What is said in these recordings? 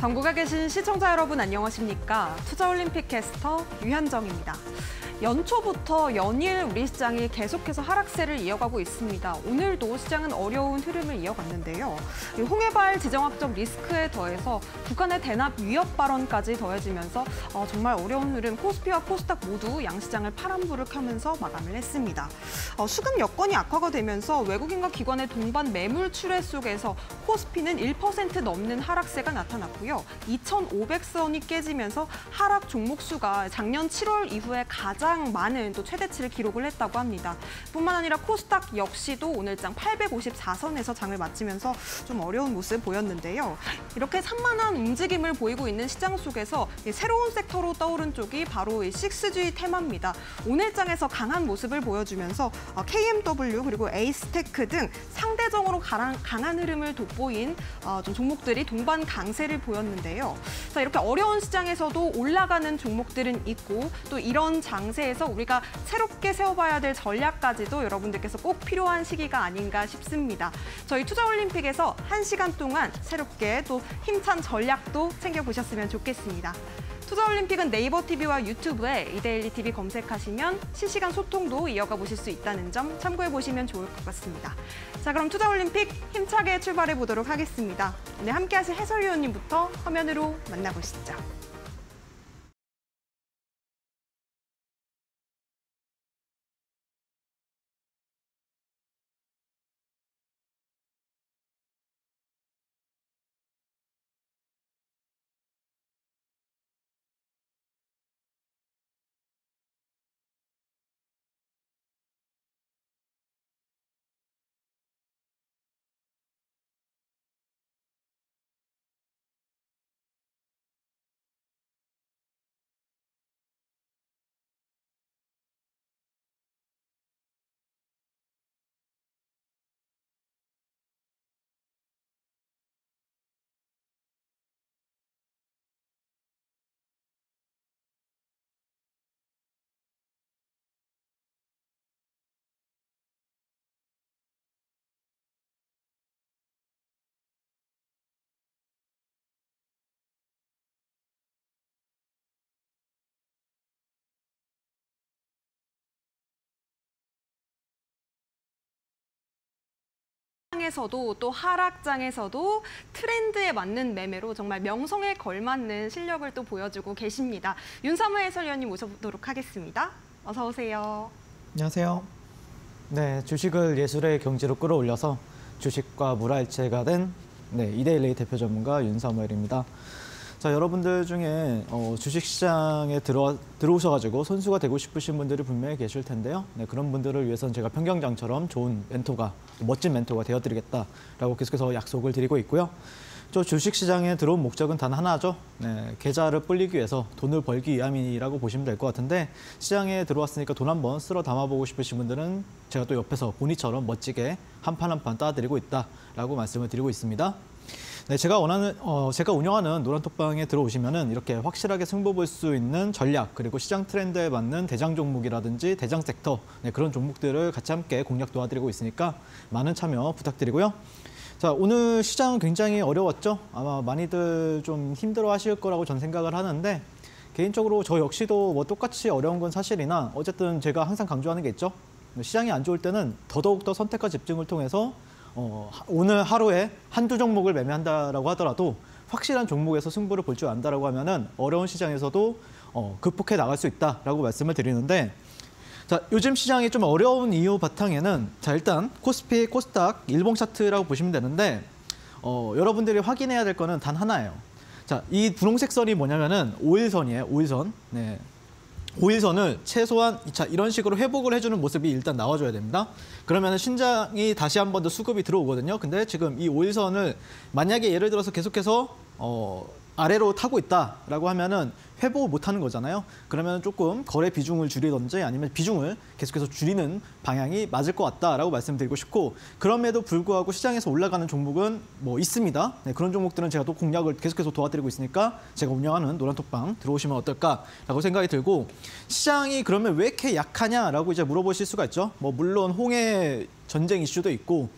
전국에 계신 시청자 여러분 안녕하십니까? 투자올림픽 캐스터 유현정입니다. 연초부터 연일 우리 시장이 계속해서 하락세를 이어가고 있습니다. 오늘도 시장은 어려운 흐름을 이어갔는데요. 홍해발 지정학적 리스크에 더해서 북한의 대납 위협 발언까지 더해지면서 정말 어려운 흐름, 코스피와 코스닥 모두 양시장을 파란불을 켜면서 마감을 했습니다. 수급 여건이 악화가 되면서 외국인과 기관의 동반 매물 출회 속에서 코스피는 1% 넘는 하락세가 나타났고요. 2,500선이 깨지면서 하락 종목 수가 작년 7월 이후에 가장 많은 또 최대치를 기록을 했다고 합니다. 뿐만 아니라 코스닥 역시도 오늘장 854선에서 장을 마치면서 좀 어려운 모습 보였는데요. 이렇게 산만한 움직임을 보이고 있는 시장 속에서 새로운 섹터로 떠오른 쪽이 바로 이 6G 테마입니다. 오늘장에서 강한 모습을 보여주면서 KMW 그리고 에이스테크 등 상대적으로 강한 흐름을 돋보인 좀 종목들이 동반 강세를 보였는데요. 자, 이렇게 어려운 시장에서도 올라가는 종목들은 있고 또 이런 장세에서 우리가 새롭게 세워봐야 될 전략까지도 여러분들께서 꼭 필요한 시기가 아닌가 싶습니다. 저희 투자올림픽에서 1시간 동안 새롭게 또 힘찬 전략도 챙겨보셨으면 좋겠습니다. 투자올림픽은 네이버 TV와 유튜브에 이데일리 TV 검색하시면 실시간 소통도 이어가 보실 수 있다는 점 참고해 보시면 좋을 것 같습니다. 자, 그럼 투자올림픽 힘차게 출발해 보도록 하겠습니다. 오늘 함께하실 해설위원님부터 화면으로 만나보시죠. 에서도 또 하락장에서도 트렌드에 맞는 매매로 정말 명성에 걸맞는 실력을 또 보여주고 계십니다. 윤삼우 해설위원님 모셔보도록 하겠습니다. 어서 오세요. 안녕하세요. 네, 주식을 예술의 경지로 끌어올려서 주식과 물화일체가 된 이데일리 대표 전문가 윤삼우입니다. 자, 여러분들 중에 주식시장에 들어오셔가지고 선수가 되고 싶으신 분들이 분명히 계실 텐데요. 네, 그런 분들을 위해서는 제가 평경장처럼 좋은 멘토가, 멋진 멘토가 되어드리겠다라고 계속해서 약속을 드리고 있고요. 저 주식시장에 들어온 목적은 단 하나죠. 네, 계좌를 불리기 위해서 돈을 벌기 위함이라고 보시면 될 것 같은데 시장에 들어왔으니까 돈 한번 쓸어 담아보고 싶으신 분들은 제가 또 옆에서 보니처럼 멋지게 한 판 한 판 따드리고 있다라고 말씀을 드리고 있습니다. 네, 제가 운영하는 노란톡방에 들어오시면은 이렇게 확실하게 승부 볼 수 있는 전략, 그리고 시장 트렌드에 맞는 대장 종목이라든지 대장 섹터, 그런 종목들을 같이 함께 공략 도와드리고 있으니까 많은 참여 부탁드리고요. 자, 오늘 시장은 굉장히 어려웠죠. 아마 많이들 좀 힘들어 하실 거라고 전 생각을 하는데 개인적으로 저 역시도 뭐 똑같이 어려운 건 사실이나 어쨌든 제가 항상 강조하는 게 있죠. 시장이 안 좋을 때는 더더욱 선택과 집중을 통해서 오늘 하루에 한두 종목을 매매한다라고 하더라도 확실한 종목에서 승부를 볼 줄 안다라고 하면은 어려운 시장에서도 극복해 나갈 수 있다라고 말씀을 드리는데, 자, 요즘 시장이 좀 어려운 이유 바탕에는 자, 일단 코스피, 코스닥, 일봉 차트라고 보시면 되는데 여러분들이 확인해야 될 거는 단 하나예요. 자, 이 분홍색 선이 뭐냐면은 5일선이에요. 5일선. 네. 5일선을 최소한 이런 식으로 회복을 해주는 모습이 일단 나와줘야 됩니다. 그러면 신장이 다시 한 번 더 수급이 들어오거든요. 근데 지금 이 5일선을 만약에 예를 들어서 계속해서 아래로 타고 있다라고 하면은 회복을 못하는 거잖아요. 그러면 조금 거래 비중을 줄이든지 아니면 비중을 계속해서 줄이는 방향이 맞을 것 같다라고 말씀드리고 싶고, 그럼에도 불구하고 시장에서 올라가는 종목은 뭐 있습니다. 네, 그런 종목들은 제가 또 공략을 계속해서 도와드리고 있으니까 제가 운영하는 노란톡방 들어오시면 어떨까라고 생각이 들고, 시장이 그러면 왜 이렇게 약하냐라고 이제 물어보실 수가 있죠. 뭐 물론 홍해 전쟁 이슈도 있고,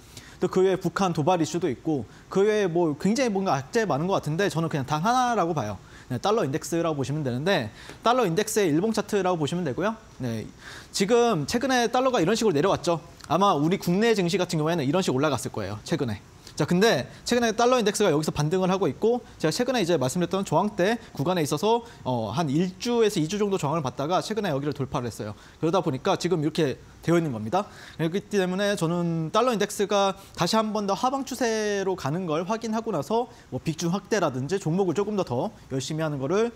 또 그 외에 북한 도발 이슈도 있고 그 외에 뭐 굉장히 뭔가 악재 많은 것 같은데 저는 그냥 단 하나라고 봐요. 네, 달러 인덱스라고 보시면 되는데 달러 인덱스의 일봉 차트라고 보시면 되고요. 네, 지금 최근에 달러가 이런 식으로 내려왔죠. 아마 우리 국내 증시 같은 경우에는 이런 식으로 올라갔을 거예요. 최근에. 자, 근데 최근에 달러 인덱스가 여기서 반등을 하고 있고 제가 최근에 이제 말씀드렸던 저항대 구간에 있어서 한 1주에서 2주 정도 저항을 받다가 최근에 여기를 돌파를 했어요. 그러다 보니까 지금 이렇게 되어 있는 겁니다. 그렇기 때문에 저는 달러 인덱스가 다시 한 번 더 하방 추세로 가는 걸 확인하고 나서 뭐 빅중 확대라든지 종목을 조금 더 열심히 하는 거를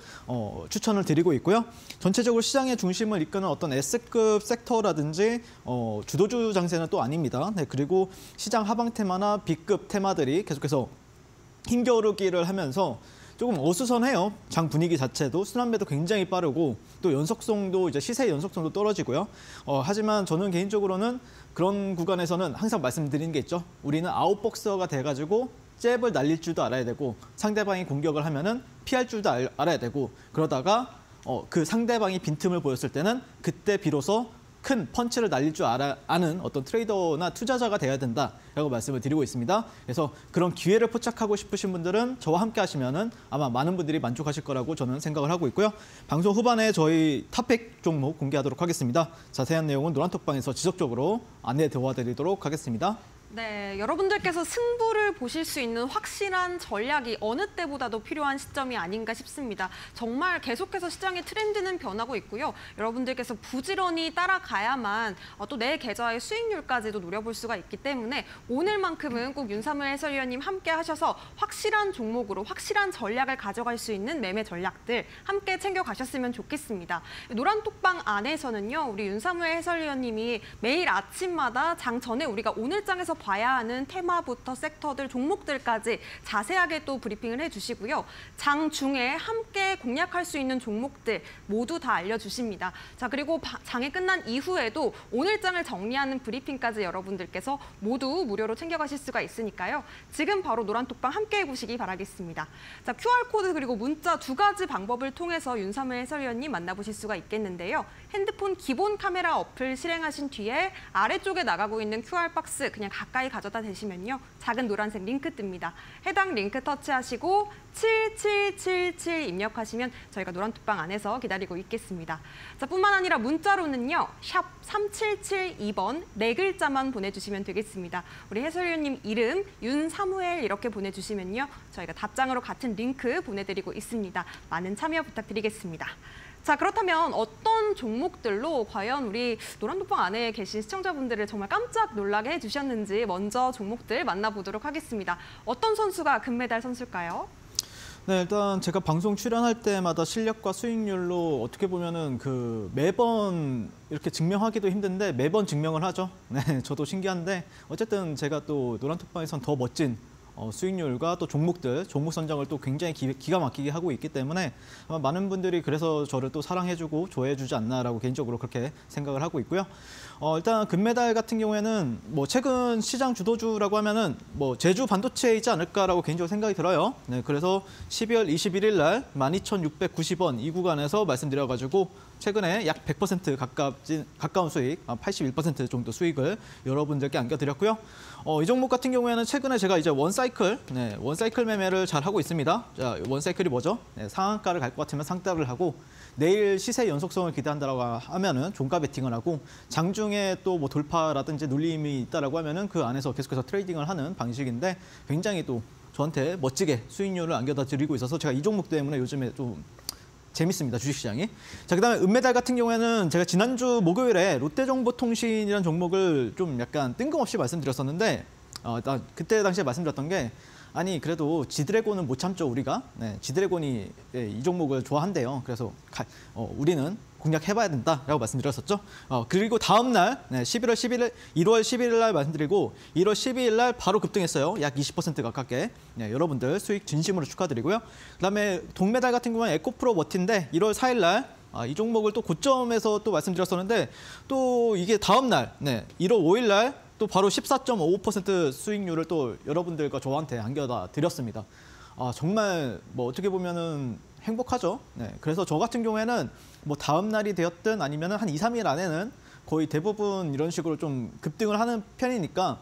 추천을 드리고 있고요. 전체적으로 시장의 중심을 이끄는 어떤 S급 섹터라든지 주도주 장세는 또 아닙니다. 네, 그리고 시장 하방 테마나 B급 테마들이 계속해서 힘겨루기를 하면서 조금 어수선해요. 장 분위기 자체도 순환매도 굉장히 빠르고 또 연속성도 이제 시세 연속성도 떨어지고요. 하지만 저는 개인적으로는 그런 구간에서는 항상 말씀드리는 게 있죠. 우리는 아웃복서가 돼가지고 잽을 날릴 줄도 알아야 되고 상대방이 공격을 하면은 피할 줄도 알아야 되고 그러다가 그 상대방이 빈틈을 보였을 때는 그때 비로소 큰 펀치를 날릴 줄 아는 어떤 트레이더나 투자자가 돼야 된다라고 말씀을 드리고 있습니다. 그래서 그런 기회를 포착하고 싶으신 분들은 저와 함께 하시면은 아마 많은 분들이 만족하실 거라고 저는 생각을 하고 있고요. 방송 후반에 저희 탑픽 종목 공개하도록 하겠습니다. 자세한 내용은 노란톡방에서 지속적으로 안내 도와드리도록 하겠습니다. 네, 여러분들께서 승부를 보실 수 있는 확실한 전략이 어느 때보다도 필요한 시점이 아닌가 싶습니다. 정말 계속해서 시장의 트렌드는 변하고 있고요. 여러분들께서 부지런히 따라가야만 또 내 계좌의 수익률까지도 노려볼 수가 있기 때문에 오늘만큼은 꼭 윤삼을 해설위원님 함께 하셔서 확실한 종목으로 확실한 전략을 가져갈 수 있는 매매 전략들 함께 챙겨가셨으면 좋겠습니다. 노란톡방 안에서는요, 우리 윤삼을 해설위원님이 매일 아침마다 장 전에 우리가 오늘 장에서 봐야 하는 테마부터 섹터들, 종목들까지 자세하게 또 브리핑을 해주시고요. 장 중에 함께 공략할 수 있는 종목들 모두 다 알려주십니다. 자, 그리고 장이 끝난 이후에도 오늘 장을 정리하는 브리핑까지 여러분들께서 모두 무료로 챙겨가실 수가 있으니까요. 지금 바로 노란톡방 함께 해보시기 바라겠습니다. 자, QR코드 그리고 문자 두 가지 방법을 통해서 윤삼을 해설위원님 만나보실 수가 있겠는데요. 핸드폰 기본 카메라 어플 실행하신 뒤에 아래쪽에 나가고 있는 QR박스 그냥 가까이 가져다 대시면요. 작은 노란색 링크 뜹니다. 해당 링크 터치하시고 7777 입력하시면 저희가 노란톡방 안에서 기다리고 있겠습니다. 자, 뿐만 아니라 문자로는요. 샵 3772번 네 글자만 보내주시면 되겠습니다. 우리 해설위원님 이름 윤사무엘 이렇게 보내주시면요. 저희가 답장으로 같은 링크 보내드리고 있습니다. 많은 참여 부탁드리겠습니다. 자, 그렇다면 어떤 종목들로 과연 우리 노란톡방 안에 계신 시청자분들을 정말 깜짝 놀라게 해주셨는지 먼저 종목들 만나보도록 하겠습니다. 어떤 선수가 금메달 선수일까요? 네, 일단 제가 방송 출연할 때마다 실력과 수익률로 어떻게 보면은 매번 이렇게 증명하기도 힘든데 매번 증명을 하죠. 네, 저도 신기한데 어쨌든 제가 또 노란톡방에선 더 멋진 수익률과 또 종목들, 종목 선정을 또 굉장히 기가 막히게 하고 있기 때문에 아마 많은 분들이 그래서 저를 또 사랑해주고 좋아해주지 않나라고 개인적으로 그렇게 생각을 하고 있고요. 일단 금메달 같은 경우에는 뭐 최근 시장 주도주라고 하면은 뭐 제주 반도체이지 않을까라고 개인적으로 생각이 들어요. 네, 그래서 12월 21일 날 12,690원 이 구간에서 말씀드려가지고 최근에 약 100% 가까운 수익, 81% 정도 수익을 여러분들께 안겨드렸고요. 이 종목 같은 경우에는 최근에 제가 이제 원사이클 매매를 잘 하고 있습니다. 자, 원사이클이 뭐죠? 네, 상한가를 갈 것 같으면 상따를 하고 내일 시세 연속성을 기대한다라고 하면은 종가 베팅을 하고 장중에 또 뭐 돌파라든지 눌림이 있다라고 하면은 그 안에서 계속해서 트레이딩을 하는 방식인데 굉장히 또 저한테 멋지게 수익률을 안겨다 드리고 있어서 제가 이 종목 때문에 요즘에 좀 재밌습니다, 주식시장이. 자, 그다음에 은메달 같은 경우에는 제가 지난주 목요일에 롯데정보통신이라는 종목을 좀 약간 뜬금없이 말씀드렸었는데 그때 당시에 말씀드렸던 게 아니 그래도 지드래곤은 못 참죠 우리가. 네, 지드래곤이 이 종목을 좋아한대요. 그래서 우리는 공략해봐야 된다라고 말씀드렸었죠. 그리고 다음 날 1월 11일 날 말씀드리고 1월 12일 날 바로 급등했어요. 약 20% 가깝게. 네, 여러분들 수익 진심으로 축하드리고요. 그다음에 동메달 같은 경우는 에코프로 머티인데 1월 4일 날 이 종목을 또 고점에서 또 말씀드렸었는데 또 이게 다음 날 1월 5일 날 또 바로 14.55% 수익률을 또 여러분들과 저한테 안겨다 드렸습니다. 정말 뭐 어떻게 보면은 행복하죠. 네, 그래서 저 같은 경우에는 뭐 다음 날이 되었든 아니면은 한 2, 3일 안에는 거의 대부분 이런 식으로 좀 급등을 하는 편이니까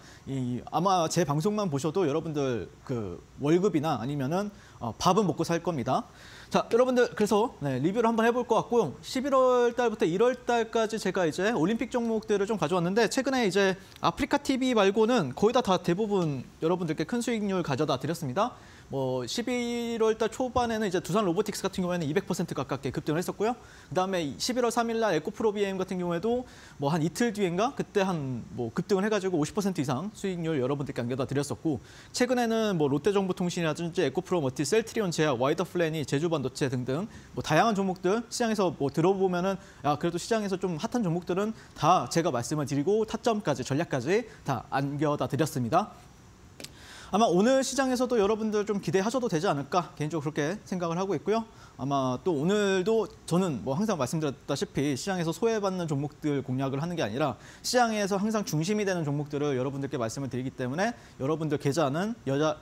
아마 제 방송만 보셔도 여러분들 그 월급이나 아니면은 밥은 먹고 살 겁니다. 자, 여러분들 그래서 리뷰를 한번 해볼 것 같고요. 11월 달부터 1월 달까지 제가 이제 올림픽 종목들을 좀 가져왔는데 최근에 이제 아프리카 TV 말고는 거의 다 대부분 여러분들께 큰 수익률 가져다 드렸습니다. 뭐 11월 달 초반에는 이제 두산 로보틱스 같은 경우에는 200% 가깝게 급등을 했었고요. 그다음에 11월 3일 날 에코프로 BM 같은 경우에도 뭐 한 이틀 뒤인가 그때 한 뭐 급등을 해가지고 50% 이상 수익률 여러분들께 안겨다 드렸었고, 최근에는 뭐 롯데정보통신이라든지 에코프로 머티, 셀트리온 제약, 와이더플래닛, 제주반도체 등등 뭐 다양한 종목들 시장에서 뭐 들어보면은 그래도 시장에서 좀 핫한 종목들은 다 제가 말씀을 드리고 타점까지 전략까지 다 안겨다 드렸습니다. 아마 오늘 시장에서도 여러분들 좀 기대하셔도 되지 않을까 개인적으로 그렇게 생각을 하고 있고요. 아마 또 오늘도 저는 뭐 항상 말씀드렸다시피 시장에서 소외받는 종목들 공략을 하는 게 아니라 시장에서 항상 중심이 되는 종목들을 여러분들께 말씀을 드리기 때문에 여러분들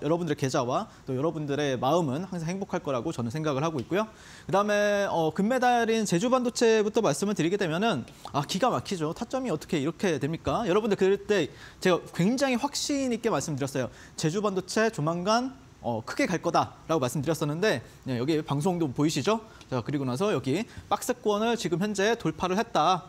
여러분들의 계좌와 또 여러분들의 마음은 항상 행복할 거라고 저는 생각을 하고 있고요. 그다음에 금메달인 제주반도체부터 말씀을 드리게 되면은 기가 막히죠. 타점이 어떻게 이렇게 됩니까? 여러분들 그때 제가 굉장히 확신 있게 말씀드렸어요. 제주반도체 조만간 크게 갈 거다라고 말씀드렸었는데 여기 방송도 보이시죠? 자, 그리고 나서 여기 박스권을 지금 현재 돌파를 했다.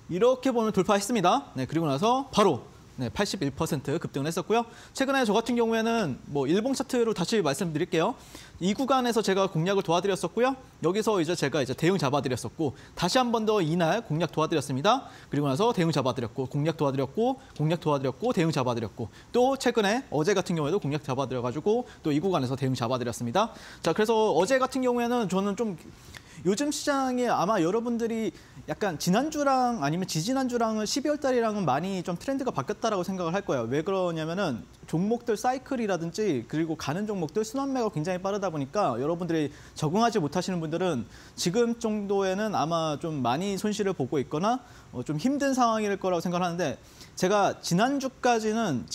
이렇게 보면 돌파했습니다. 그리고 나서 바로 81% 급등을 했었고요. 최근에 저 같은 경우에는 뭐 일봉 차트로 다시 말씀드릴게요. 이 구간에서 제가 공략을 도와드렸었고요. 여기서 이제 제가 대응 잡아드렸었고, 다시 한 번 더 이날 공략 도와드렸습니다. 그리고 나서 대응 잡아드렸고, 공략 도와드렸고, 공략 도와드렸고, 대응 잡아드렸고, 또 최근에 어제 같은 경우에도 공략 잡아드려가지고 또 이 구간에서 대응 잡아드렸습니다. 자, 그래서 어제 같은 경우에는 저는 좀 요즘 시장에 아마 여러분들이 약간 지난주랑 아니면 지지난주랑은 12월 달이랑은 많이 좀 트렌드가 바뀌었다라고 생각을 할 거예요. 왜 그러냐면은 종목들 사이클이라든지 그리고 가는 종목들 순환매가 굉장히 빠르다 보니까 여러분들이 적응하지 못하시는 분들은 지금 정도에는 아마 좀 많이 손실을 보고 있거나 좀 힘든 상황일 거라고 생각을 하는데, 제가 지난주까지는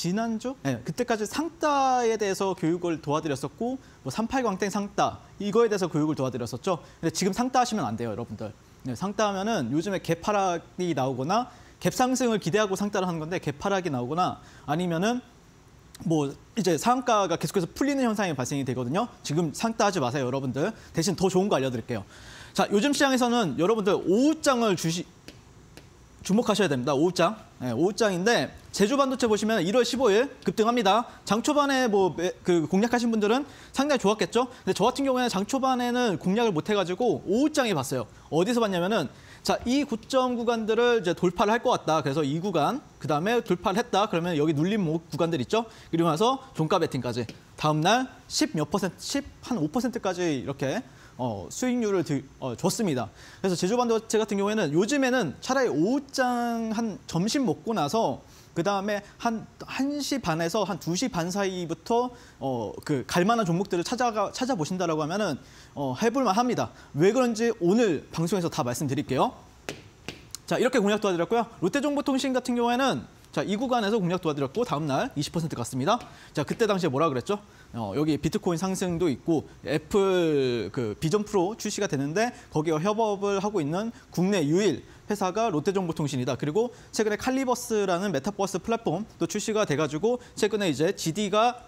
그때까지 상따에 대해서 교육을 도와드렸었고 뭐 38광땡 상따 이거에 대해서 교육을 도와드렸었죠. 근데 지금 상따하시면 안 돼요, 여러분들. 상따하면은 요즘에 갭하락이 나오거나 갭 상승을 기대하고 상따를 하는 건데 갭하락이 나오거나 아니면은 뭐 이제 상한가가 계속해서 풀리는 현상이 발생이 되거든요. 지금 상따하지 마세요, 여러분들. 대신 더 좋은 거 알려드릴게요. 자, 요즘 시장에서는 여러분들 오후장을 주목하셔야 됩니다. 오후장. 오후장인데 제주반도체 보시면 1월 15일 급등합니다. 장 초반에 공략하신 분들은 상당히 좋았겠죠. 근데 저 같은 경우에는 장 초반에는 공략을 못 해가지고 오후장에 봤어요. 어디서 봤냐면은 자, 이 고점 구간들을 이제 돌파를 할 것 같다. 그래서 이 구간, 그 다음에 돌파를 했다. 그러면 여기 눌림 구간들 있죠. 그리고 나서 종가 베팅까지. 다음 날 10몇 퍼센트, 한 5%까지 이렇게 수익률을 줬습니다. 그래서 제주반도체 같은 경우에는 요즘에는 차라리 오후장 한 점심 먹고 나서 그 다음에 한 1시 반에서 한 2시 반 사이부터 갈만한 종목들을 찾아보신다라고 하면은 해볼만 합니다. 왜 그런지 오늘 방송에서 다 말씀드릴게요. 자, 이렇게 공략 도와드렸고요. 롯데정보통신 같은 경우에는 자, 이 구간에서 공략 도와드렸고 다음 날 20% 갔습니다. 자, 그때 당시에 뭐라 그랬죠? 여기 비트코인 상승도 있고 애플 비전 프로 출시가 되는데 거기와 협업을 하고 있는 국내 유일 회사가 롯데정보통신이다. 그리고 최근에 칼리버스라는 메타버스 플랫폼도 출시가 돼가지고 최근에 이제 GD가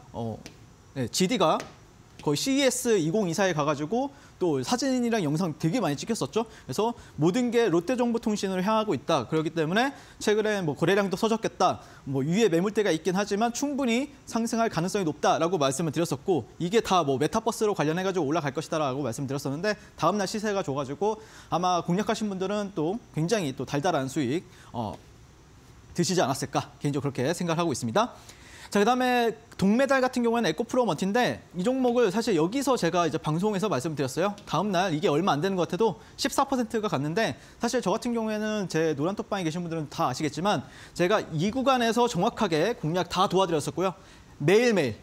거의 CES 2024에 가가지고 또 사진이랑 영상 되게 많이 찍혔었죠. 그래서 모든 게 롯데정보통신으로 향하고 있다. 그렇기 때문에 최근에 뭐 거래량도 서졌겠다. 뭐 위에 매물대가 있긴 하지만 충분히 상승할 가능성이 높다라고 말씀을 드렸었고, 이게 다 뭐 메타버스로 관련해가지고 올라갈 것이다라고 말씀드렸었는데 다음 날 시세가 좋아지고 아마 공략하신 분들은 또 굉장히 또 달달한 수익 드시지 않았을까 개인적으로 그렇게 생각하고 있습니다. 자, 그다음에 동메달 같은 경우에는 에코프로 머티인데 이 종목을 사실 여기서 제가 이제 방송에서 말씀드렸어요. 다음 날 이게 얼마 안 되는 것 같아도 14%가 갔는데, 사실 저 같은 경우에는 제 노란톡방에 계신 분들은 다 아시겠지만 제가 이 구간에서 정확하게 공략 다 도와드렸었고요. 매일매일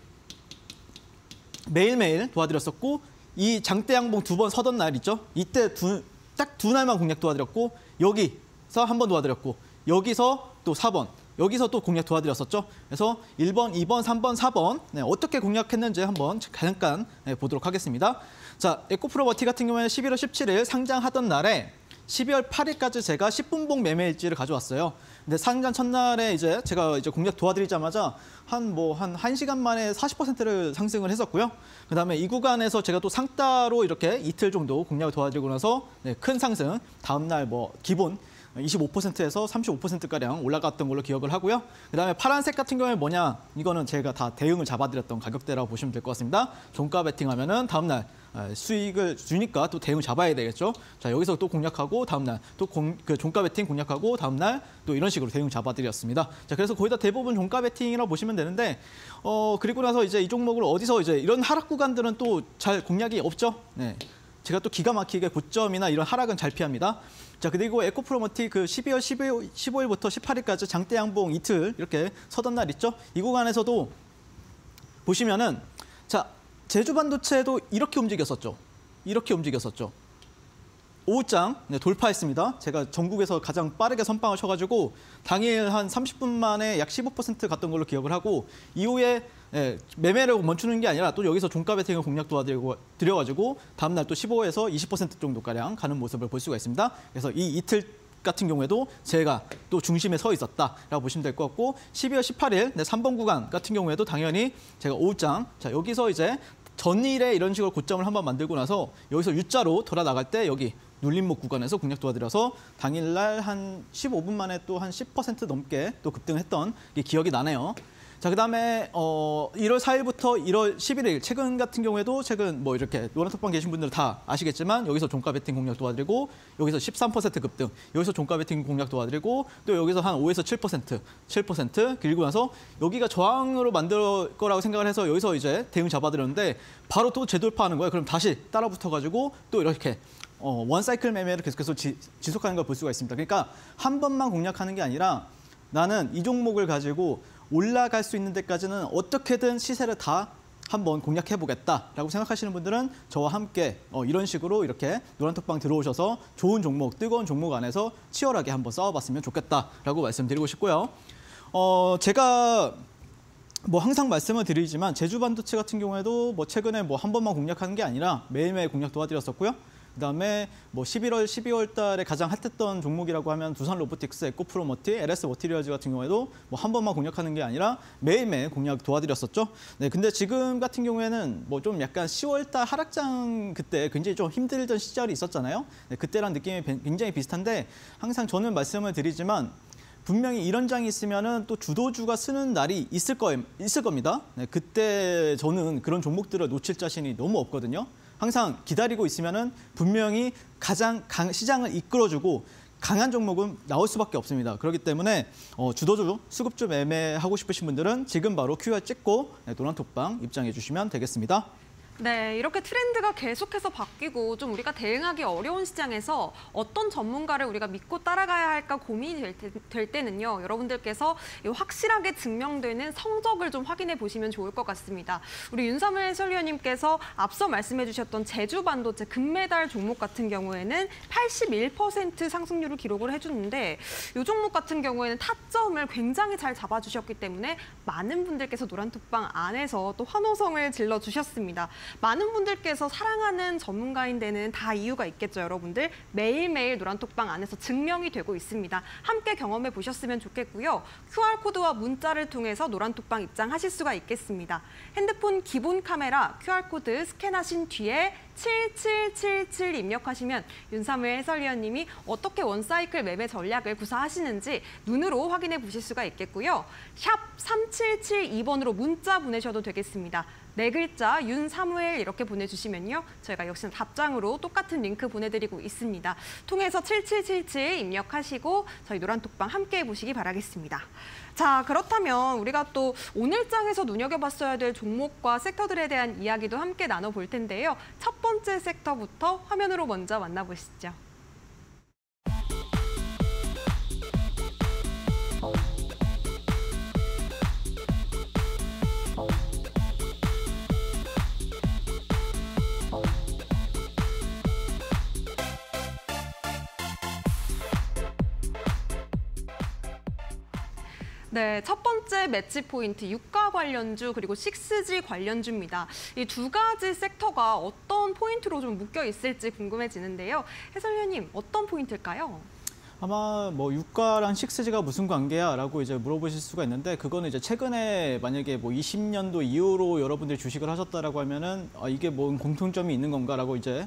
도와드렸었고, 이 장대 양봉 2번 서던 날 있죠. 이때 딱 두 날만 공략 도와드렸고, 여기서 한 번 도와드렸고, 여기서 또 4번. 여기서 또 공략 도와드렸었죠. 그래서 1번, 2번, 3번, 4번 어떻게 공략했는지 한번 잠깐 보도록 하겠습니다. 자, 에코프로 머티 같은 경우에는 11월 17일 상장하던 날에 12월 8일까지 제가 10분봉 매매 일지를 가져왔어요. 근데 상장 첫날에 이제 제가 공략 도와드리자마자 한 1시간 만에 40%를 상승을 했었고요. 그다음에 이 구간에서 제가 또 상따로 이렇게 이틀 정도 공략을 도와드리고 나서 큰 상승, 다음날 기본 25%에서 35%가량 올라갔던 걸로 기억을 하고요. 그다음에 파란색 같은 경우에 뭐냐? 이거는 제가 다 대응을 잡아드렸던 가격대라고 보시면 될 것 같습니다. 종가 베팅하면은 다음날 수익을 주니까 또 대응 잡아야 되겠죠. 자, 여기서 또 공략하고 다음날 또 종가 베팅 공략하고 다음날 또 이런 식으로 대응 잡아드렸습니다. 자, 그래서 거의 다 대부분 종가 베팅이라고 보시면 되는데 그리고 나서 이제 이 종목을 어디서 이제 이런 하락 구간들은 또 잘 공략이 없죠. 네. 제가 또 기가 막히게 고점이나 이런 하락은 잘 피합니다. 자, 그리고 에코프로머티 12월 15일부터 18일까지 장대 양봉 이틀 이렇게 서던 날 있죠. 이 구간에서도 보시면은 자, 제주반도체도 이렇게 움직였었죠. 이렇게 움직였었죠. 오후장 돌파했습니다. 제가 전국에서 가장 빠르게 선빵을 쳐가지고 당일 한 30분 만에 약 15% 갔던 걸로 기억을 하고 이후에 매매를 멈추는 게 아니라 또 여기서 종가 베팅을 공략 도와드려가지고 다음날 또 15에서 20% 정도가량 가는 모습을 볼 수가 있습니다. 그래서 이 이틀 같은 경우에도 제가 또 중심에 서 있었다라고 보시면 될 것 같고 12월 18일 3번 구간 같은 경우에도 당연히 제가 오후장 자 여기서 이제 전일에 이런 식으로 고점을 한번 만들고 나서 여기서 U자로 돌아 나갈 때 여기 눌림목 구간에서 공략 도와드려서 당일날 한 15분 만에 또 한 10% 넘게 또 급등했던 게 기억이 나네요. 자, 그다음에 1월 4일부터 1월 11일 최근 같은 경우에도 최근 이렇게 노란톡방 계신 분들은 다 아시겠지만 여기서 종가 베팅 공략 도와드리고 여기서 13% 급등, 여기서 종가 베팅 공략 도와드리고 또 여기서 한 5에서 7% 그리고 나서 여기가 저항으로 만들 거라고 생각을 해서 여기서 이제 대응 잡아드렸는데 바로 또 재돌파하는 거예요. 그럼 다시 따라 붙어가지고 또 이렇게 원 사이클 매매를 계속해서 지속하는 걸 볼 수가 있습니다. 그러니까 한 번만 공략하는 게 아니라 나는 이 종목을 가지고 올라갈 수 있는 데까지는 어떻게든 시세를 다 한번 공략해보겠다라고 생각하시는 분들은 저와 함께 이런 식으로 이렇게 노란톡방 들어오셔서 좋은 종목, 뜨거운 종목 안에서 치열하게 한번 싸워봤으면 좋겠다라고 말씀드리고 싶고요. 제가 항상 말씀을 드리지만 제주반도체 같은 경우에도 최근에 한 번만 공략하는 게 아니라 매일매일 공략 도와드렸었고요. 그다음에 11월, 12월 달에 가장 핫했던 종목이라고 하면 두산 로보틱스, 에코프로머티, LS 머티리얼즈 같은 경우에도 한 번만 공략하는 게 아니라 매일매일 공략 도와드렸었죠. 네, 근데 지금 같은 경우에는 좀 약간 10월 달 하락장 그때 굉장히 좀 힘들던 시절이 있었잖아요. 네, 그때랑 느낌이 굉장히 비슷한데 항상 저는 말씀을 드리지만 분명히 이런 장이 있으면은 또 주도주가 쓰는 날이 있을 겁니다. 네, 그때 저는 그런 종목들을 놓칠 자신이 너무 없거든요. 항상 기다리고 있으면은 분명히 가장 시장을 이끌어주고 강한 종목은 나올 수밖에 없습니다. 그렇기 때문에 주도주, 수급주 매매하고 싶으신 분들은 지금 바로 QR 찍고 노란톡방 입장해 주시면 되겠습니다. 네, 이렇게 트렌드가 계속해서 바뀌고 좀 우리가 대응하기 어려운 시장에서 어떤 전문가를 우리가 믿고 따라가야 할까 고민이 될 때는요. 여러분들께서 확실하게 증명되는 성적을 좀 확인해 보시면 좋을 것 같습니다. 우리 윤삼을 해설위원님께서 앞서 말씀해 주셨던 제주반도체 금메달 종목 같은 경우에는 81% 상승률을 기록을 해주는데 이 종목 같은 경우에는 타점을 굉장히 잘 잡아주셨기 때문에 많은 분들께서 노란톡방 안에서 또 환호성을 질러주셨습니다. 많은 분들께서 사랑하는 전문가인 데는 다 이유가 있겠죠, 여러분들. 매일매일 노란톡방 안에서 증명이 되고 있습니다. 함께 경험해 보셨으면 좋겠고요. QR코드와 문자를 통해서 노란톡방 입장하실 수가 있겠습니다. 핸드폰 기본 카메라 QR코드 스캔하신 뒤에 7777 입력하시면 윤삼회 해설위원님이 어떻게 원사이클 매매 전략을 구사하시는지 눈으로 확인해 보실 수가 있겠고요. 샵 3772번으로 문자 보내셔도 되겠습니다. 네 글자 윤사무엘 이렇게 보내주시면요. 저희가 역시나 답장으로 똑같은 링크 보내드리고 있습니다. 통해서 7777 입력하시고 저희 노란톡방 함께 해보시기 바라겠습니다. 자, 그렇다면 우리가 또 오늘장에서 눈여겨봤어야 될 종목과 섹터들에 대한 이야기도 함께 나눠볼 텐데요. 첫 번째 섹터부터 화면으로 먼저 만나보시죠. 네, 첫 번째 매치 포인트 유가 관련주 그리고 6G 관련주입니다. 이 두 가지 섹터가 어떤 포인트로 좀 묶여 있을지 궁금해지는데요. 해설위원님, 어떤 포인트일까요? 아마 뭐 유가랑 6G가 무슨 관계야라고 이제 물어보실 수가 있는데 그거는 이제 최근에 만약에 뭐 20년도 이후로 여러분들이 주식을 하셨다라고 하면은 이게 뭔 공통점이 있는 건가라고 이제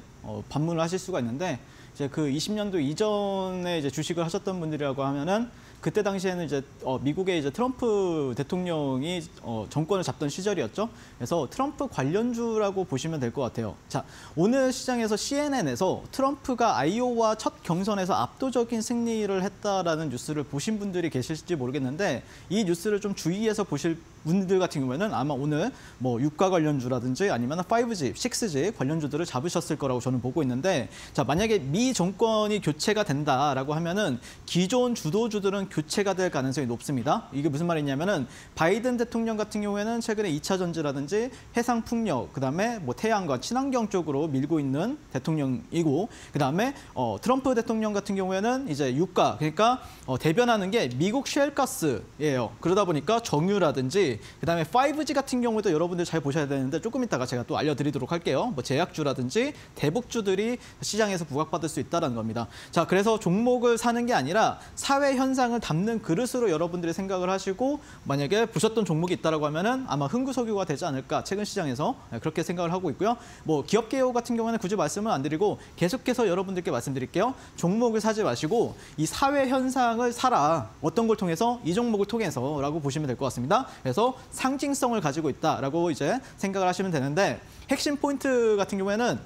반문을 하실 수가 있는데 이제 그 20년도 이전에 이제 주식을 하셨던 분들이라고 하면은 그때 당시에는 이제 미국의 이제 트럼프 대통령이 정권을 잡던 시절이었죠. 그래서 트럼프 관련주라고 보시면 될 것 같아요. 자, 오늘 시장에서 CNN에서 트럼프가 아이오와 첫 경선에서 압도적인 승리를 했다라는 뉴스를 보신 분들이 계실지 모르겠는데 이 뉴스를 좀 주의해서 보실 분들 같은 경우에는 아마 오늘 뭐 유가 관련주라든지 아니면 5G, 6G 관련주들을 잡으셨을 거라고 저는 보고 있는데 자, 만약에 미 정권이 교체가 된다라고 하면은 기존 주도주들은 교체가 될 가능성이 높습니다. 이게 무슨 말이냐면은 바이든 대통령 같은 경우에는 최근에 2차 전지라든지 해상 풍력, 그다음에 뭐 태양과 친환경 쪽으로 밀고 있는 대통령이고 그다음에 트럼프 대통령 같은 경우에는 이제 유가, 그러니까 대변하는 게 미국 셰일가스예요. 그러다 보니까 정유라든지 그다음에 5G 같은 경우도 여러분들 잘 보셔야 되는데 조금 이따가 제가 또 알려드리도록 할게요. 뭐 제약주라든지 대북주들이 시장에서 부각받을 수 있다는 겁니다. 자, 그래서 종목을 사는 게 아니라 사회 현상을 담는 그릇으로 여러분들이 생각을 하시고 만약에 보셨던 종목이 있다라고 하면은 아마 흥구석유가 되지 않을까 최근 시장에서 그렇게 생각을 하고 있고요. 뭐 기업 개요 같은 경우는 굳이 말씀을 안 드리고 계속해서 여러분들께 말씀드릴게요. 종목을 사지 마시고 이 사회 현상을 사라. 어떤 걸 통해서? 이 종목을 통해서라고 보시면 될 것 같습니다. 그래서 상징성을 가지고 있다라고 이제 생각을 하시면 되는데 핵심 포인트 같은 경우에는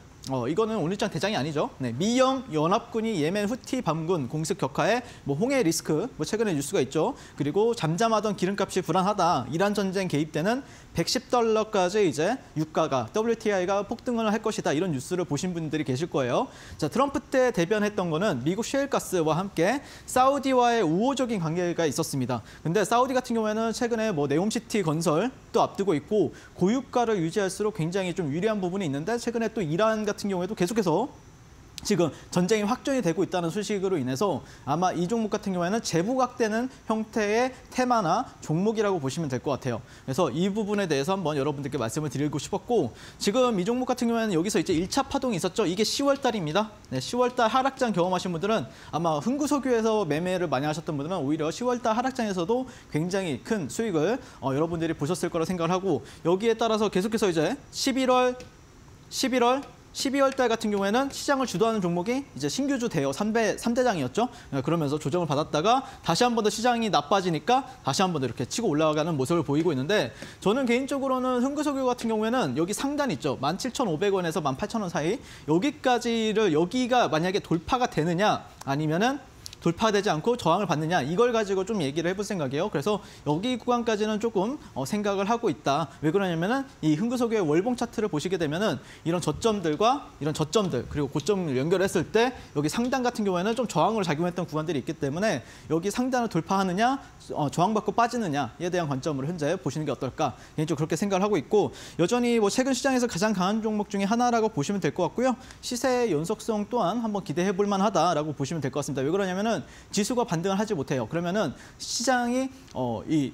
이거는 오늘 장 대장이 아니죠. 네, 미영 연합군이 예멘 후티 반군 공습 격하에 뭐 홍해 리스크, 뭐 최근에 뉴스가 있죠. 그리고 잠잠하던 기름값이 불안하다. 이란 전쟁 개입 때는 $110까지 이제 유가가 WTI가 폭등을 할 것이다. 이런 뉴스를 보신 분들이 계실 거예요. 자, 트럼프 때 대변했던 거는 미국 셰일가스와 함께 사우디와의 우호적인 관계가 있었습니다. 근데 사우디 같은 경우에는 최근에 뭐 네옴시티 건설도 앞두고 있고 고유가를 유지할수록 굉장히 좀 유리한 부분이 있는데 최근에 또 이란 같은 경우에도 계속해서 지금 전쟁이 확전이 되고 있다는 소식으로 인해서 아마 이 종목 같은 경우에는 재부각되는 형태의 테마나 종목이라고 보시면 될 것 같아요. 그래서 이 부분에 대해서 한번 여러분들께 말씀을 드리고 싶었고 지금 이 종목 같은 경우에는 여기서 이제 1차 파동이 있었죠. 이게 10월 달입니다. 네, 10월 달 하락장 경험하신 분들은 아마 흥구석유에서 매매를 많이 하셨던 분들은 오히려 10월 달 하락장에서도 굉장히 큰 수익을 여러분들이 보셨을 거라 생각을 하고 여기에 따라서 계속해서 이제 11월 12월 달 같은 경우에는 시장을 주도하는 종목이 이제 신규주 대여 3대장이었죠. 그러면서 조정을 받았다가 다시 한 번 더 시장이 나빠지니까 다시 한 번 더 이렇게 치고 올라가는 모습을 보이고 있는데 저는 개인적으로는 흥구석유 같은 경우에는 여기 상단 있죠. 17,500원에서 18,000원 사이 여기가 만약에 돌파가 되느냐 아니면은 돌파되지 않고 저항을 받느냐 이걸 가지고 좀 얘기를 해볼 생각이에요. 그래서 여기 구간까지는 조금 생각을 하고 있다. 왜 그러냐면은 이 흥구석유의 월봉 차트를 보시게 되면은 이런 저점들과 이런 저점들 그리고 고점을 연결했을 때 여기 상단 같은 경우에는 좀 저항으로 작용했던 구간들이 있기 때문에 여기 상단을 돌파하느냐 저항받고 빠지느냐에 대한 관점으로 현재 보시는 게 어떨까 개인적으로 그렇게 생각을 하고 있고 여전히 뭐 최근 시장에서 가장 강한 종목 중에 하나라고 보시면 될 것 같고요. 시세의 연속성 또한 한번 기대해 볼 만하다라고 보시면 될 것 같습니다. 왜 그러냐면은 지수가 반등을 하지 못해요. 그러면은 시장이 이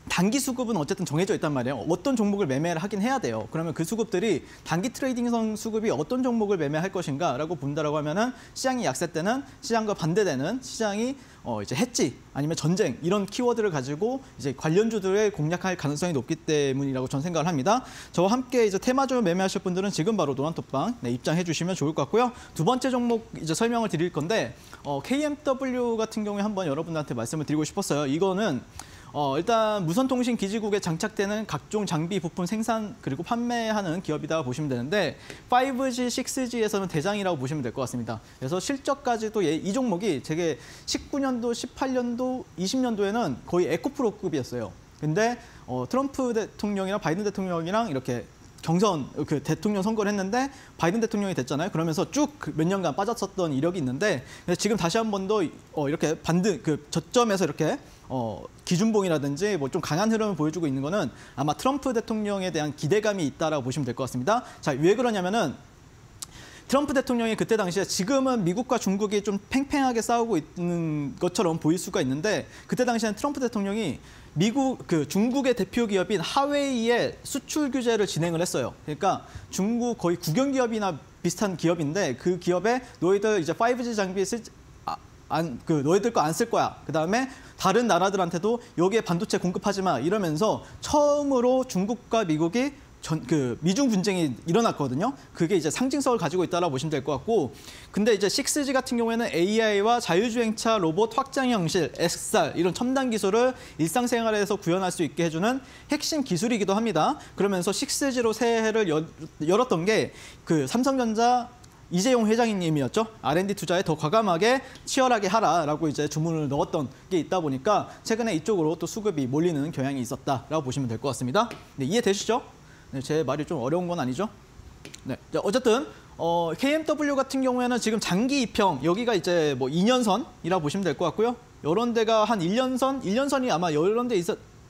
단기 수급은 어쨌든 정해져 있단 말이에요. 어떤 종목을 매매를 하긴 해야 돼요. 그러면 그 수급들이 단기 트레이딩성 수급이 어떤 종목을 매매할 것인가라고 본다라고 하면은 시장이 약세 때는 시장과 반대되는 시장이 이제 해지 아니면 전쟁 이런 키워드를 가지고 이제 관련주들을 공략할 가능성이 높기 때문이라고 저는 생각을 합니다. 저와 함께 이제 테마주 매매하실 분들은 지금 바로 노란톡방 입장해 주시면 좋을 것 같고요. 두 번째 종목 이제 설명을 드릴 건데 KMW 같은 경우에 한번 여러분들한테 말씀을 드리고 싶었어요. 이거는 일단 무선통신 기지국에 장착되는 각종 장비 부품 생산 그리고 판매하는 기업이다 보시면 되는데 5G, 6G에서는 대장이라고 보시면 될 것 같습니다. 그래서 실적까지도 이 종목이 제게 19년도, 18년도, 20년도에는 거의 에코프로급이었어요. 근데 트럼프 대통령이랑 바이든 대통령이랑 이렇게 경선 그 대통령 선거를 했는데 바이든 대통령이 됐잖아요. 그러면서 쭉 몇 년간 빠졌었던 이력이 있는데 지금 다시 한 번 더 이렇게 반등 그 저점에서 이렇게 기준봉이라든지 뭐 좀 강한 흐름을 보여주고 있는 거는 아마 트럼프 대통령에 대한 기대감이 있다라고 보시면 될 것 같습니다. 자, 왜 그러냐면은 트럼프 대통령이 그때 당시에 지금은 미국과 중국이 좀 팽팽하게 싸우고 있는 것처럼 보일 수가 있는데 그때 당시에는 트럼프 대통령이 중국의 대표 기업인 하웨이의 수출 규제를 진행을 했어요. 그러니까 중국 거의 국영 기업이나 비슷한 기업인데 그 기업에 너희들 이제 5G 장비 너희들 거 안 쓸 거야. 그다음에 다른 나라들한테도 여기에 반도체 공급하지 마 이러면서 처음으로 중국과 미국이 미중 분쟁이 일어났거든요. 그게 이제 상징성을 가지고 있다라고 보시면 될 것 같고, 근데 이제 6G 같은 경우에는 AI와 자율주행차 로봇 확장 형실, XR 이런 첨단 기술을 일상생활에서 구현할 수 있게 해주는 핵심 기술이기도 합니다. 그러면서 6G로 새해를 열었던 게 그 삼성전자 이재용 회장님이었죠. R&D 투자에 더 과감하게 치열하게 하라라고 이제 주문을 넣었던 게 있다 보니까 최근에 이쪽으로 또 수급이 몰리는 경향이 있었다라고 보시면 될 것 같습니다. 네, 이해되시죠? 네, 제 말이 좀 어려운 건 아니죠? 네, 어쨌든 KMW 같은 경우에는 지금 장기 입형 여기가 이제 뭐 2년선이라 보시면 될 것 같고요. 이런 데가 한 1년선이 아마 이런 데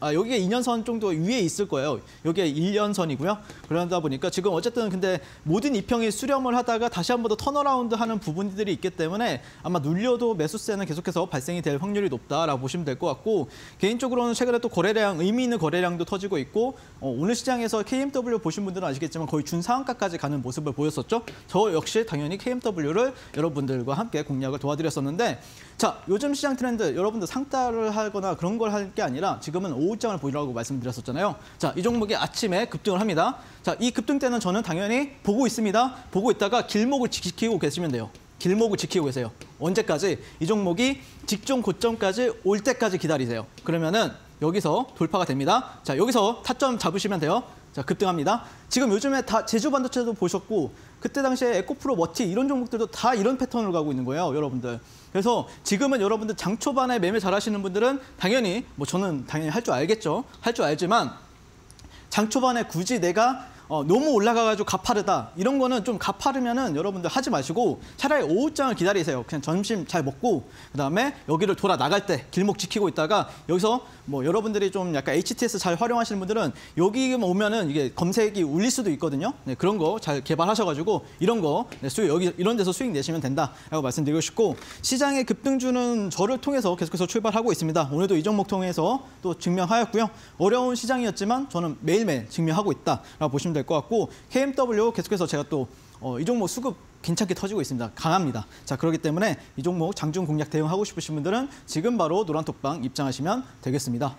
여기에 2년선 정도 위에 있을 거예요. 여기에 1년선이고요. 그러다 보니까 지금 어쨌든 근데 모든 입형이 수렴을 하다가 다시 한 번 더 턴어라운드 하는 부분들이 있기 때문에 아마 눌려도 매수세는 계속해서 발생이 될 확률이 높다라고 보시면 될 것 같고, 개인적으로는 최근에 또 거래량, 의미 있는 거래량도 터지고 있고, 오늘 시장에서 KMW 보신 분들은 아시겠지만 거의 준상한가까지 가는 모습을 보였었죠. 저 역시 당연히 KMW를 여러분들과 함께 공략을 도와드렸었는데, 자, 요즘 시장 트렌드 여러분들 상따를 하거나 그런 걸 할 게 아니라 지금은 오후장을 보이라고 말씀드렸었잖아요. 자, 이 종목이 아침에 급등을 합니다. 자, 이 급등 때는 저는 당연히 보고 있습니다. 보고 있다가 길목을 지키고 계시면 돼요. 길목을 지키고 계세요. 언제까지? 이 종목이 직전 고점까지 올 때까지 기다리세요. 그러면은 여기서 돌파가 됩니다. 자, 여기서 타점 잡으시면 돼요. 자, 급등합니다. 지금 요즘에 다 제주 반도체도 보셨고 그때 당시에 에코프로, 머티 이런 종목들도 다 이런 패턴으로 가고 있는 거예요, 여러분들. 그래서 지금은 여러분들 장 초반에 매매 잘하시는 분들은 당연히 뭐 저는 당연히 할 줄 알겠죠. 할 줄 알지만 장 초반에 굳이 내가 너무 올라가가지고 가파르다 이런 거는 좀 가파르면은 여러분들 하지 마시고 차라리 오후장을 기다리세요. 그냥 점심 잘 먹고 그다음에 여기를 돌아 나갈 때 길목 지키고 있다가 여기서 뭐 여러분들이 좀 약간 HTS 잘 활용하시는 분들은 여기 오면은 이게 검색이 울릴 수도 있거든요. 네, 그런 거 잘 개발하셔가지고 이런 거 여기 이런 데서 수익 내시면 된다라고 말씀드리고 싶고, 시장의 급등주는 저를 통해서 계속해서 출발하고 있습니다. 오늘도 이 종목 통해서 또 증명하였고요. 어려운 시장이었지만 저는 매일매일 증명하고 있다라고 보시면 될 것 같고, KMW 계속해서 제가 또 이 종목 수급 괜찮게 터지고 있습니다. 강합니다. 자, 그렇기 때문에 이 종목 장중 공략 대응하고 싶으신 분들은 지금 바로 노란톡방 입장하시면 되겠습니다.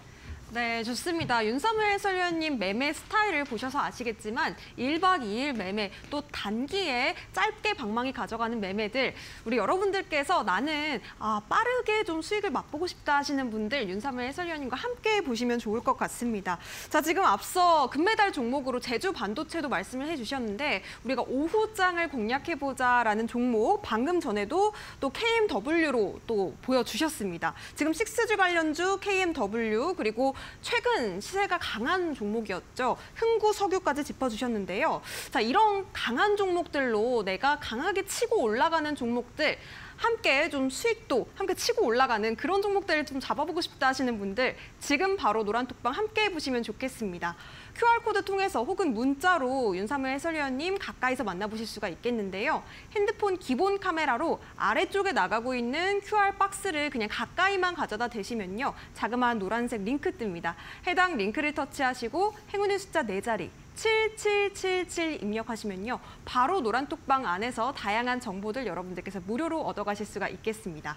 네, 좋습니다. 윤삼일 해설위원님 매매 스타일을 보셔서 아시겠지만 1박 2일 매매, 또 단기에 짧게 방망이 가져가는 매매들, 우리 여러분들께서 나는 빠르게 좀 수익을 맛보고 싶다 하시는 분들 윤삼일 해설위원님과 함께 보시면 좋을 것 같습니다. 자, 지금 앞서 금메달 종목으로 제주 반도체도 말씀을 해주셨는데 우리가 오후장을 공략해보자라는 종목 방금 전에도 또 KMW로 또 보여주셨습니다. 지금 6G 관련주 KMW 그리고 최근 시세가 강한 종목이었죠. 흥구 석유까지 짚어주셨는데요. 자, 이런 강한 종목들로 내가 강하게 치고 올라가는 종목들, 함께 좀 수익도 함께 치고 올라가는 그런 종목들을 좀 잡아보고 싶다 하시는 분들 지금 바로 노란톡방 함께 해보시면 좋겠습니다. QR코드 통해서 혹은 문자로 윤삼일 해설위원님 가까이서 만나보실 수가 있겠는데요. 핸드폰 기본 카메라로 아래쪽에 나가고 있는 QR 박스를 그냥 가까이만 가져다 대시면요. 자그마한 노란색 링크 뜹니다. 해당 링크를 터치하시고 행운의 숫자 4자리 7777 입력하시면요. 바로 노란톡방 안에서 다양한 정보들 여러분들께서 무료로 얻어가실 수가 있겠습니다.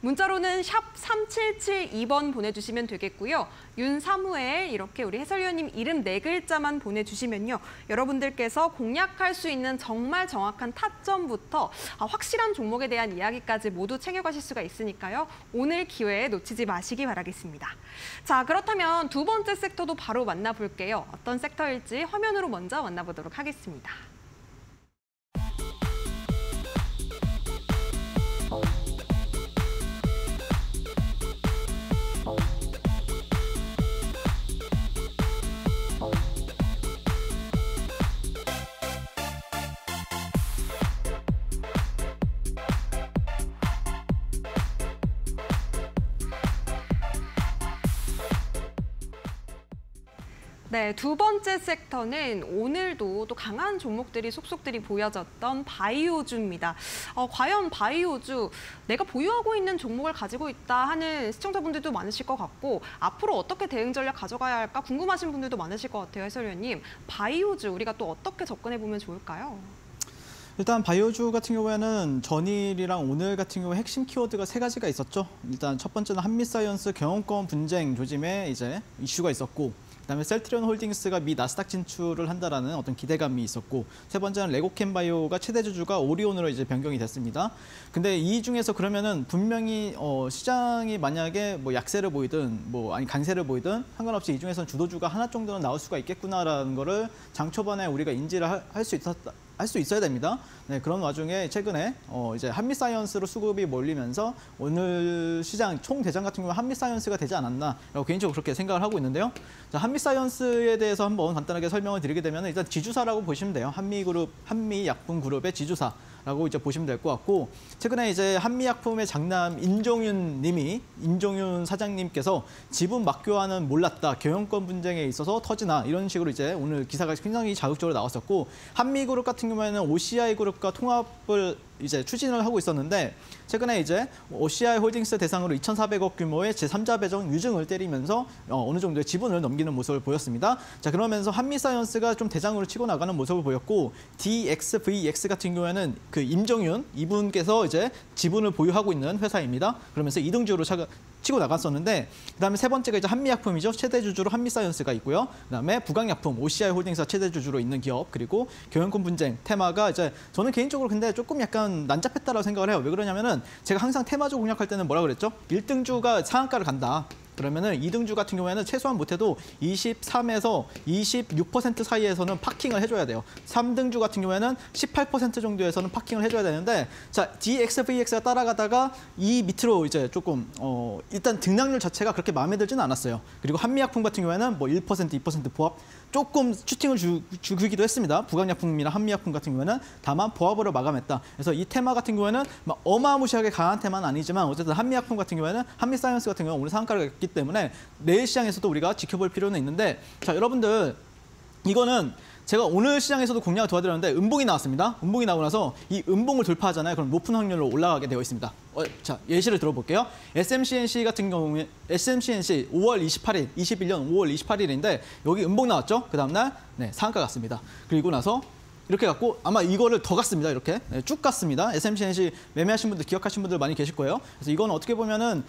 문자로는 샵 3772번 보내주시면 되겠고요. 윤사무엘 이렇게 우리 해설위원님 이름 4글자만 보내주시면요. 여러분들께서 공략할 수 있는 정말 정확한 타점부터 확실한 종목에 대한 이야기까지 모두 챙겨가실 수가 있으니까요. 오늘 기회에 놓치지 마시기 바라겠습니다. 자, 그렇다면 두 번째 섹터도 바로 만나볼게요. 어떤 섹터일지 화면으로 먼저 만나보도록 하겠습니다. 네, 두 번째 섹터는 오늘도 또 강한 종목들이 속속들이 보여졌던 바이오주입니다. 과연 바이오주, 내가 보유하고 있는 종목을 가지고 있다 하는 시청자분들도 많으실 것 같고 앞으로 어떻게 대응 전략 가져가야 할까 궁금하신 분들도 많으실 것 같아요, 해설위원님. 바이오주, 우리가 또 어떻게 접근해보면 좋을까요? 일단 바이오주 같은 경우에는 전일이랑 오늘 같은 경우에 핵심 키워드가 세 가지가 있었죠. 일단 첫 번째는 한미사이언스 경영권 분쟁 조짐에 이제 이슈가 있었고, 그다음에 셀트리온 홀딩스가 미 나스닥 진출을 한다라는 어떤 기대감이 있었고, 세 번째는 레고캠바이오가 최대 주주가 오리온으로 이제 변경이 됐습니다. 근데 이 중에서 그러면은 분명히 시장이 만약에 뭐 약세를 보이든 뭐 아니 강세를 보이든 상관없이 이 중에서는 주도주가 하나 정도는 나올 수가 있겠구나라는 거를 장 초반에 우리가 인지를 할 수 있어야 됩니다. 네, 그런 와중에 최근에 이제 한미사이언스로 수급이 몰리면서 오늘 시장 총 대장 같은 경우는 한미사이언스가 되지 않았나라고 개인적으로 그렇게 생각을 하고 있는데요. 자, 한미사이언스에 대해서 한번 간단하게 설명을 드리게 되면 일단 지주사라고 보시면 돼요. 한미약품그룹의 지주사라고 이제 보시면 될 것 같고, 최근에 이제 한미약품의 장남 인종윤 사장님께서 지분 막교환은 몰랐다, 경영권 분쟁에 있어서 터지나 이런 식으로 이제 오늘 기사가 굉장히 자극적으로 나왔었고, 한미그룹 같은 경우에는 OCI 그룹과 통합을 이제 추진을 하고 있었는데 최근에 이제 OCI 홀딩스 대상으로 2,400억 규모의 제3자 배정 유증을 때리면서 어느 정도의 지분을 넘기는 모습을 보였습니다. 자, 그러면서 한미사이언스가 좀 대장으로 치고 나가는 모습을 보였고, DXVX 같은 경우에는 그 임정윤 이분께서 이제 지분을 보유하고 있는 회사입니다. 그러면서 이등주로 치고 나갔었는데, 그다음에 세 번째가 이제 한미약품이죠. 최대 주주로 한미사이언스가 있고요. 그다음에 부강약품 OCI 홀딩스가 최대 주주로 있는 기업, 그리고 경영권 분쟁 테마가 이제 저는 개인적으로 근데 조금 약간 난잡했다라고 생각을 해요. 왜 그러냐면은 제가 항상 테마주 공략할 때는 뭐라 그랬죠? 1등주가 상한가를 간다. 그러면은 2등주 같은 경우에는 최소한 못해도 23에서 26% 사이에서는 파킹을 해줘야 돼요. 3등주 같은 경우에는 18% 정도에서는 파킹을 해줘야 되는데, 자, DXVX가 따라가다가 이 밑으로 이제 조금 일단 등락률 자체가 그렇게 마음에 들지는 않았어요. 그리고 한미약품 같은 경우에는 뭐 1%, 2% 보합 조금 슈팅을 주기도 했습니다. 부강약품이나 한미약품 같은 경우에는 다만 보합으로 마감했다. 그래서 이 테마 같은 경우에는 막 어마무시하게 강한 테마는 아니지만 어쨌든 한미약품 같은 경우에는 한미사이언스 같은 경우는 오늘 상한가를 갔기 때문에 내일 시장에서도 우리가 지켜볼 필요는 있는데, 자, 여러분들 이거는 제가 오늘 시장에서도 공략을 도와드렸는데 음봉이 나왔습니다. 음봉이 나오고 나서 이 음봉을 돌파하잖아요. 그럼 높은 확률로 올라가게 되어 있습니다. 자, 예시를 들어볼게요. SMCNC 같은 경우에 SMCNC 5월 28일, 21년 5월 28일인데 여기 음봉 나왔죠? 그 다음날 상한가 갔습니다. 그리고 나서 이렇게 갔고 아마 이거를 더 갔습니다. 이렇게 쭉 갔습니다. SMCNC 매매하신 분들 기억하신 분들 많이 계실 거예요. 그래서 이건 어떻게 보면은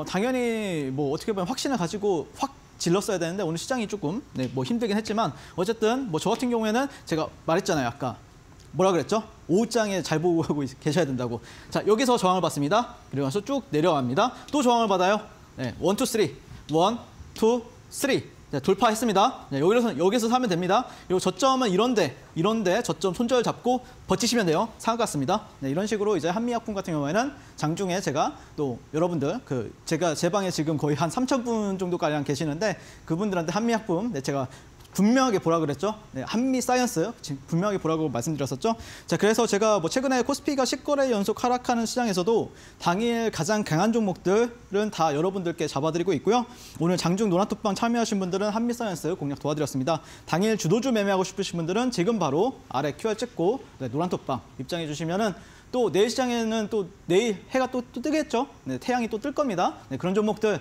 당연히 뭐 어떻게 보면 확신을 가지고 확 질렀어야 되는데 오늘 시장이 조금 뭐 힘들긴 했지만 어쨌든 뭐 저 같은 경우에는 제가 말했잖아요. 아까 뭐라 그랬죠? 오후장에 잘 보고 계셔야 된다고. 자, 여기서 저항을 받습니다. 그리고 나서 쭉 내려갑니다. 또 저항을 받아요. 1, 2, 3. 1, 2, 3. 네, 돌파했습니다. 네, 여기서 사면 됩니다. 그리고 저점은 이런데 저점 손절 잡고 버티시면 돼요. 상한가 같습니다. 네, 이런 식으로 이제 한미약품 같은 경우에는 장중에 제가 또 여러분들 제가 제 방에 지금 거의 한 3,000분 정도 가량 계시는데 그분들한테 한미약품 제가 분명하게 보라 그랬죠. 한미사이언스 분명하게 보라고 말씀드렸었죠. 자, 그래서 제가 뭐 최근에 코스피가 10거래 연속 하락하는 시장에서도 당일 가장 강한 종목들은 다 여러분들께 잡아드리고 있고요. 오늘 장중 노란톡방 참여하신 분들은 한미사이언스 공략 도와드렸습니다. 당일 주도주 매매하고 싶으신 분들은 지금 바로 아래 QR 찍고 노란톡방 입장해 주시면은 또 내일 시장에는 또 내일 해가 또 뜨겠죠. 태양이 또 뜰 겁니다. 그런 종목들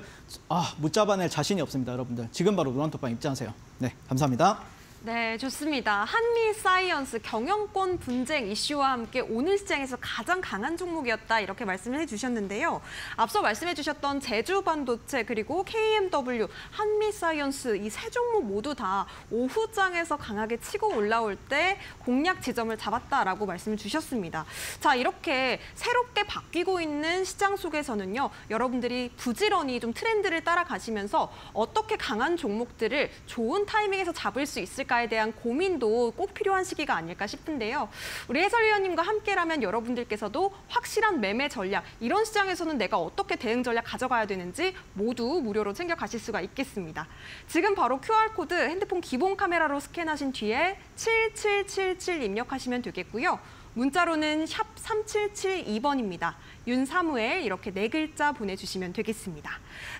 못 잡아낼 자신이 없습니다. 여러분들 지금 바로 노란톡방 입장하세요. 네, 감사합니다. 네, 좋습니다. 한미사이언스 경영권 분쟁 이슈와 함께 오늘 시장에서 가장 강한 종목이었다 이렇게 말씀을 해주셨는데요. 앞서 말씀해 주셨던 제주반도체 그리고 KMW, 한미사이언스 이 세 종목 모두 다 오후장에서 강하게 치고 올라올 때 공략 지점을 잡았다라고 말씀을 주셨습니다. 자, 이렇게 새롭게 바뀌고 있는 시장 속에서는요. 여러분들이 부지런히 좀 트렌드를 따라가시면서 어떻게 강한 종목들을 좋은 타이밍에서 잡을 수 있을까 에 대한 고민도 꼭 필요한 시기가 아닐까 싶은데요. 우리 해설위원님과 함께라면 여러분들께서도 확실한 매매 전략, 이런 시장에서는 내가 어떻게 대응 전략 가져가야 되는지 모두 무료로 챙겨가실 수가 있겠습니다. 지금 바로 QR코드 핸드폰 기본 카메라로 스캔하신 뒤에 7777 입력하시면 되겠고요. 문자로는 샵 3772번입니다. 윤사무엘 이렇게 4글자 보내주시면 되겠습니다.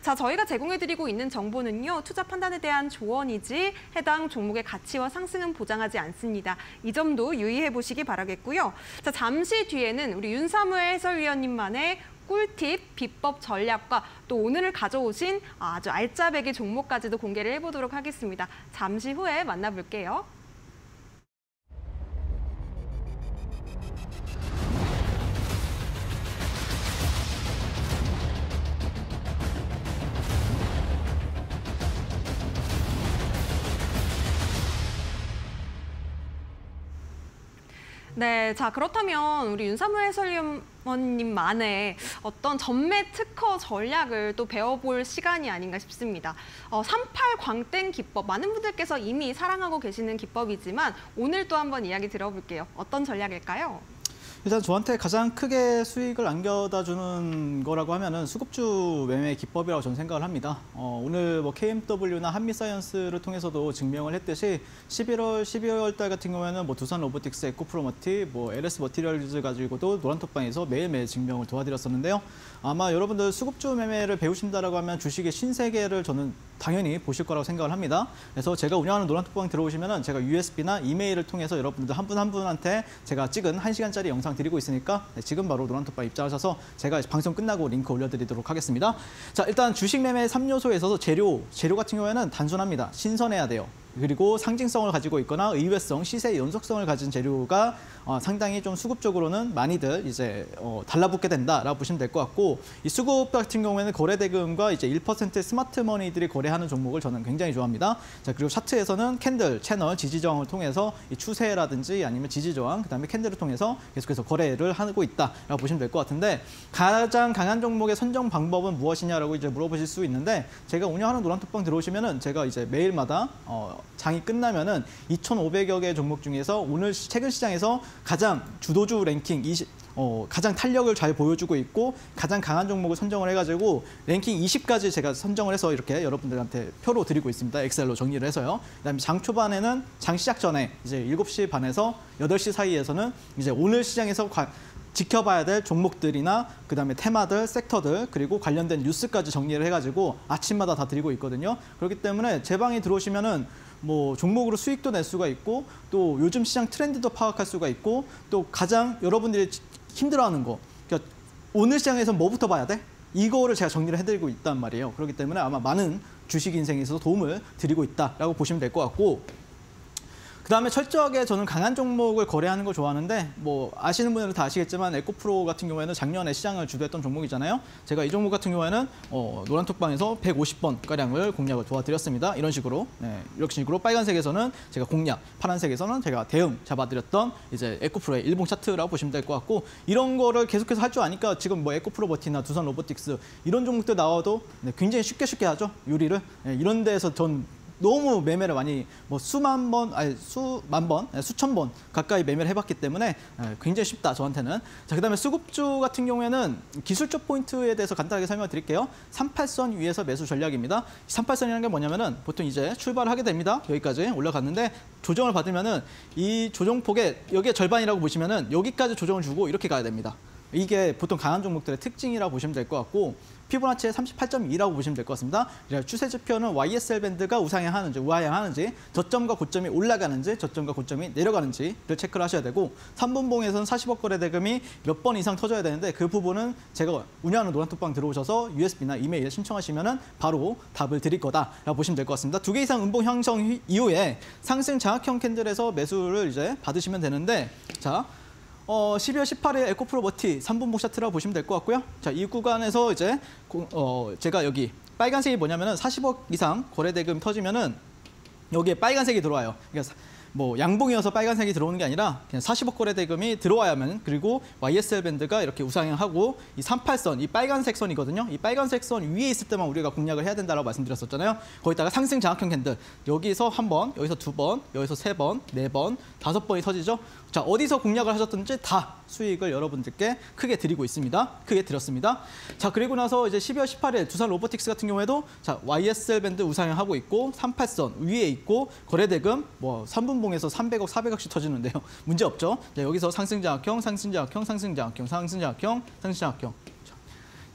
자, 저희가 제공해드리고 있는 정보는요. 투자 판단에 대한 조언이지 해당 종목의 가치와 상승은 보장하지 않습니다. 이 점도 유의해 보시기 바라겠고요. 자, 잠시 뒤에는 우리 윤사무엘 해설위원님만의 꿀팁, 비법 전략과 또 오늘을 가져오신 아주 알짜배기 종목까지도 공개를 해보도록 하겠습니다. 잠시 후에 만나볼게요. 네, 자 그렇다면 우리 윤사무엘 해설위원님만의 어떤 전매 특허 전략을 또 배워볼 시간이 아닌가 싶습니다. 38 광땡 기법, 많은 분들께서 이미 사랑하고 계시는 기법이지만 오늘 또 한번 이야기 들어볼게요. 어떤 전략일까요? 일단 저한테 가장 크게 수익을 안겨다 주는 거라고 하면은 수급주 매매 기법이라고 저는 생각을 합니다. 오늘 뭐 KMW나 한미사이언스를 통해서도 증명을 했듯이 11월, 12월 달 같은 경우에는 뭐 두산 로보틱스, 에코프로머티, 뭐 LS 머티리얼즈 가지고도 노란톡방에서 매일매일 증명을 도와드렸었는데요. 아마 여러분들 수급주 매매를 배우신다라고 하면 주식의 신세계를 저는 당연히 보실 거라고 생각을 합니다. 그래서 제가 운영하는 노란톡방 들어오시면은 제가 USB나 이메일을 통해서 여러분들 한 분 한 분한테 제가 찍은 1시간짜리 영상 드리고 있으니까 지금 바로 노란톡방 입장하셔서 제가 방송 끝나고 링크 올려드리도록 하겠습니다. 자, 일단 주식 매매 3요소에 있어서 재료 같은 경우에는 단순합니다. 신선해야 돼요. 그리고 상징성을 가지고 있거나 의외성, 시세 연속성을 가진 재료가 상당히 좀 수급적으로는 많이들 이제 달라붙게 된다라고 보시면 될 것 같고, 이 수급 같은 경우에는 거래 대금과 이제 1%의 스마트 머니들이 거래하는 종목을 저는 굉장히 좋아합니다. 자, 그리고 차트에서는 캔들, 채널, 지지 저항을 통해서 이 추세라든지 아니면 지지 저항, 그다음에 캔들을 통해서 계속해서 거래를 하고 있다라고 보시면 될 것 같은데, 가장 강한 종목의 선정 방법은 무엇이냐라고 이제 물어보실 수 있는데, 제가 운영하는 노란톡방 들어오시면은 제가 이제 매일마다 장이 끝나면은 2,500여 개 종목 중에서 오늘 최근 시장에서 가장 주도주 랭킹 가장 탄력을 잘 보여주고 있고 가장 강한 종목을 선정을 해가지고 랭킹 20까지 제가 선정을 해서 이렇게 여러분들한테 표로 드리고 있습니다. 엑셀로 정리를 해서요. 그다음에 장 초반에는 장 시작 전에 이제 7시 반에서 8시 사이에서는 이제 오늘 시장에서 지켜봐야 될 종목들이나 그다음에 테마들, 섹터들, 그리고 관련된 뉴스까지 정리를 해가지고 아침마다 다 드리고 있거든요. 그렇기 때문에 제 방에 들어오시면은 뭐 종목으로 수익도 낼 수가 있고 또 요즘 시장 트렌드도 파악할 수가 있고 또 가장 여러분들이 힘들어하는 거, 그러니까 오늘 시장에서 뭐부터 봐야 돼? 이거를 제가 정리를 해드리고 있단 말이에요. 그렇기 때문에 아마 많은 주식 인생에 있어서 도움을 드리고 있다라고 보시면 될 것 같고, 그다음에 철저하게 저는 강한 종목을 거래하는 걸 좋아하는데, 뭐 아시는 분들은 다 아시겠지만 에코프로 같은 경우에는 작년에 시장을 주도했던 종목이잖아요. 제가 이 종목 같은 경우에는 노란톡방에서 150번 가량을 공략을 도와드렸습니다. 이런 식으로, 이런 식으로 빨간색에서는 제가 공략, 파란색에서는 제가 대응 잡아드렸던 이제 에코프로의 일봉 차트라고 보시면 될 것 같고, 이런 거를 계속해서 할 줄 아니까 지금 뭐 에코프로 버티나 두산 로보틱스 이런 종목들 나와도 굉장히 쉽게 하죠, 요리를. 이런 데에서 전 너무 매매를 많이 수천 번 가까이 매매를 해봤기 때문에 굉장히 쉽다, 저한테는. 자, 그다음에 수급주 같은 경우에는 기술적 포인트에 대해서 간단하게 설명을 드릴게요. 38선 위에서 매수 전략입니다. 38선이라는 게 뭐냐면은 보통 이제 출발을 하게 됩니다. 여기까지 올라갔는데 조정을 받으면은 이 조정폭의 여기에 절반이라고 보시면은 여기까지 조정을 주고 이렇게 가야 됩니다. 이게 보통 강한 종목들의 특징이라고 보시면 될 것 같고, 피보나치의 38.2라고 보시면 될 것 같습니다. 추세 지표는 YSL 밴드가 우상향하는지 우하향하는지, 저점과 고점이 올라가는지 저점과 고점이 내려가는지를 체크를 하셔야 되고, 3분봉에서는 40억 거래 대금이 몇 번 이상 터져야 되는데 그 부분은 제가 운영하는 노란톡방 들어오셔서 USB나 이메일 신청하시면은 바로 답을 드릴 거다라고 보시면 될 것 같습니다. 2개 이상 음봉 형성 이후에 상승 장악형 캔들에서 매수를 이제 받으시면 되는데, 자, 12월 18일 에코프로 머티 3분봉 차트라고 보시면 될 것 같고요. 자, 이 구간에서 이제 제가 여기 빨간색이 뭐냐면은 40억 이상 거래 대금 터지면은 여기에 빨간색이 들어와요. 그러니까 뭐 양봉이어서 빨간색이 들어오는 게 아니라 그냥 40억 거래 대금이 들어와야만, 그리고 YSL 밴드가 이렇게 우상향하고 이 38선, 이 빨간색 선이거든요. 이 빨간색 선 위에 있을 때만 우리가 공략을 해야 된다고 말씀드렸었잖아요. 거기다가 상승 장악형 캔들, 여기서 한 번, 여기서 2번, 여기서 3번, 4번, 5번이 터지죠. 자, 어디서 공략을 하셨든지 다 수익을 여러분들께 크게 드리고 있습니다. 크게 드렸습니다. 자, 그리고 나서 이제 12월 18일 두산 로보틱스 같은 경우에도 자, YSL 밴드 우상향하고 있고 38선 위에 있고 거래대금 뭐 3분봉에서 300억, 400억씩 터지는데요. 문제 없죠. 자, 여기서 상승장악형, 상승장악형, 상승장악형, 상승장악형, 상승장악형.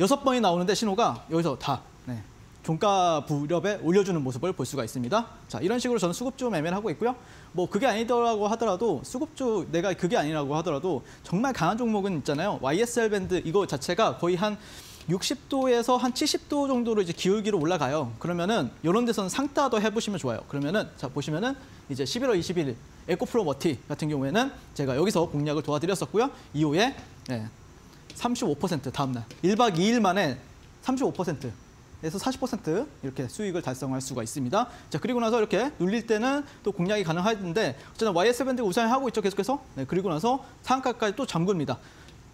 6번이 나오는데 신호가 여기서 다 종가 부렵에 올려주는 모습을 볼 수가 있습니다. 자, 이런 식으로 저는 수급주 매매를 하고 있고요. 뭐 그게 아니더라고 하더라도 수급주 내가 그게 아니라고 하더라도 정말 강한 종목은 있잖아요. YSL 밴드 이거 자체가 거의 한 60도에서 한 70도 정도로 이제 기울기로 올라가요. 그러면은 이런 데서는 상따도 해보시면 좋아요. 그러면은 자 보시면은 이제 11월 20일 에코프로 머티 같은 경우에는 제가 여기서 공략을 도와드렸었고요. 이후에 35% 다음날 1박 2일 만에 35%. 에서 40% 이렇게 수익을 달성할 수가 있습니다. 자, 그리고 나서 이렇게 눌릴 때는 또 공략이 가능한데 어쨌든 YS 밴드가 우상향하고 있죠, 계속해서. 네, 그리고 나서 상한가까지 또 잠굽니다.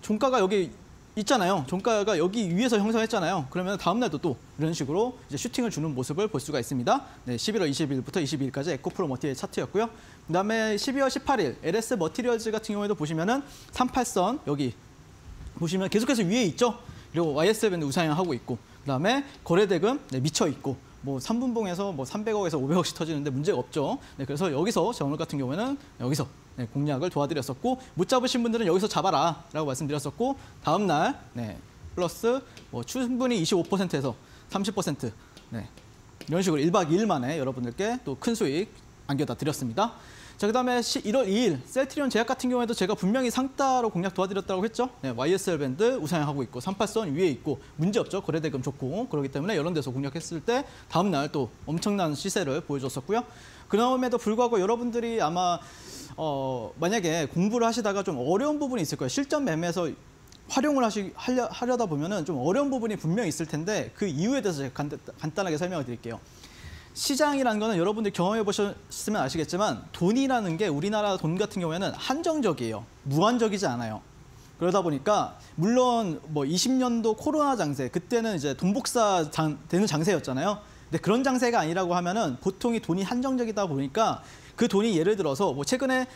종가가 여기 있잖아요. 종가가 여기 위에서 형성했잖아요. 그러면 다음 날도 또 이런 식으로 이제 슈팅을 주는 모습을 볼 수가 있습니다. 네, 11월 20일부터 22일까지 에코프로 머티리얼 차트였고요. 그다음에 12월 18일 LS 머티리얼즈 같은 경우에도 보시면은 38선 여기 보시면 계속해서 위에 있죠. 그리고 YS 밴드 우상향하고 있고 그다음에 거래대금 미쳐 있고 뭐 3분봉에서 뭐 300억에서 500억씩 터지는데 문제가 없죠. 네, 그래서 여기서 저 오늘 같은 경우에는 여기서 공략을 도와드렸었고 못 잡으신 분들은 여기서 잡아라라고 말씀드렸었고 다음 날 플러스 뭐 충분히 25%에서 30% 이런 식으로 1박 2일 만에 여러분들께 또 큰 수익 안겨다 드렸습니다. 자, 그다음에 1월 2일 셀트리온 제약 같은 경우에도 제가 분명히 상따로 공략 도와드렸다고 했죠. YSL 밴드 우상향하고 있고 38선 위에 있고 문제 없죠. 거래대금 좋고 그렇기 때문에 이런 데서 공략했을 때 다음 날 또 엄청난 시세를 보여줬었고요. 그럼에도 불구하고 여러분들이 아마 만약에 공부를 하시다가 좀 어려운 부분이 있을 거예요. 실전 매매에서 활용을 하려다 보면은 좀 어려운 부분이 분명히 있을 텐데 그 이유에 대해서 제가 간단하게 설명을 드릴게요. 시장이라는 거는 여러분들 경험해 보셨으면 아시겠지만 돈이라는 게 우리나라 돈 같은 경우에는 한정적이에요. 무한적이지 않아요. 그러다 보니까 물론 뭐 20년도 코로나 장세 그때는 이제 돈 복사 되는 장세였잖아요. 근데 그런 장세가 아니라고 하면은 보통이 돈이 한정적이다 보니까 그 돈이 예를 들어서 뭐 최근에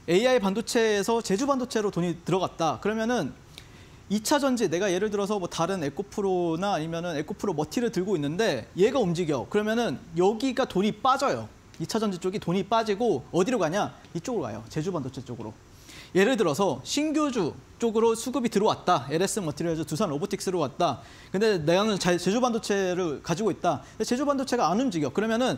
AI 반도체에서 제주 반도체로 돈이 들어갔다. 그러면은 2차 전지 내가 예를 들어서 뭐 다른 에코프로나 아니면은 에코프로 머티를 들고 있는데 얘가 움직여. 그러면은 여기가 돈이 빠져요. 2차 전지 쪽이 돈이 빠지고 어디로 가냐? 이쪽으로 가요. 제주 반도체 쪽으로. 예를 들어서 신규주 쪽으로 수급이 들어왔다. LS 머티리얼즈 두산 로보틱스로 왔다. 근데 내가는 제주 반도체를 가지고 있다. 근데 제주 반도체가 안 움직여. 그러면은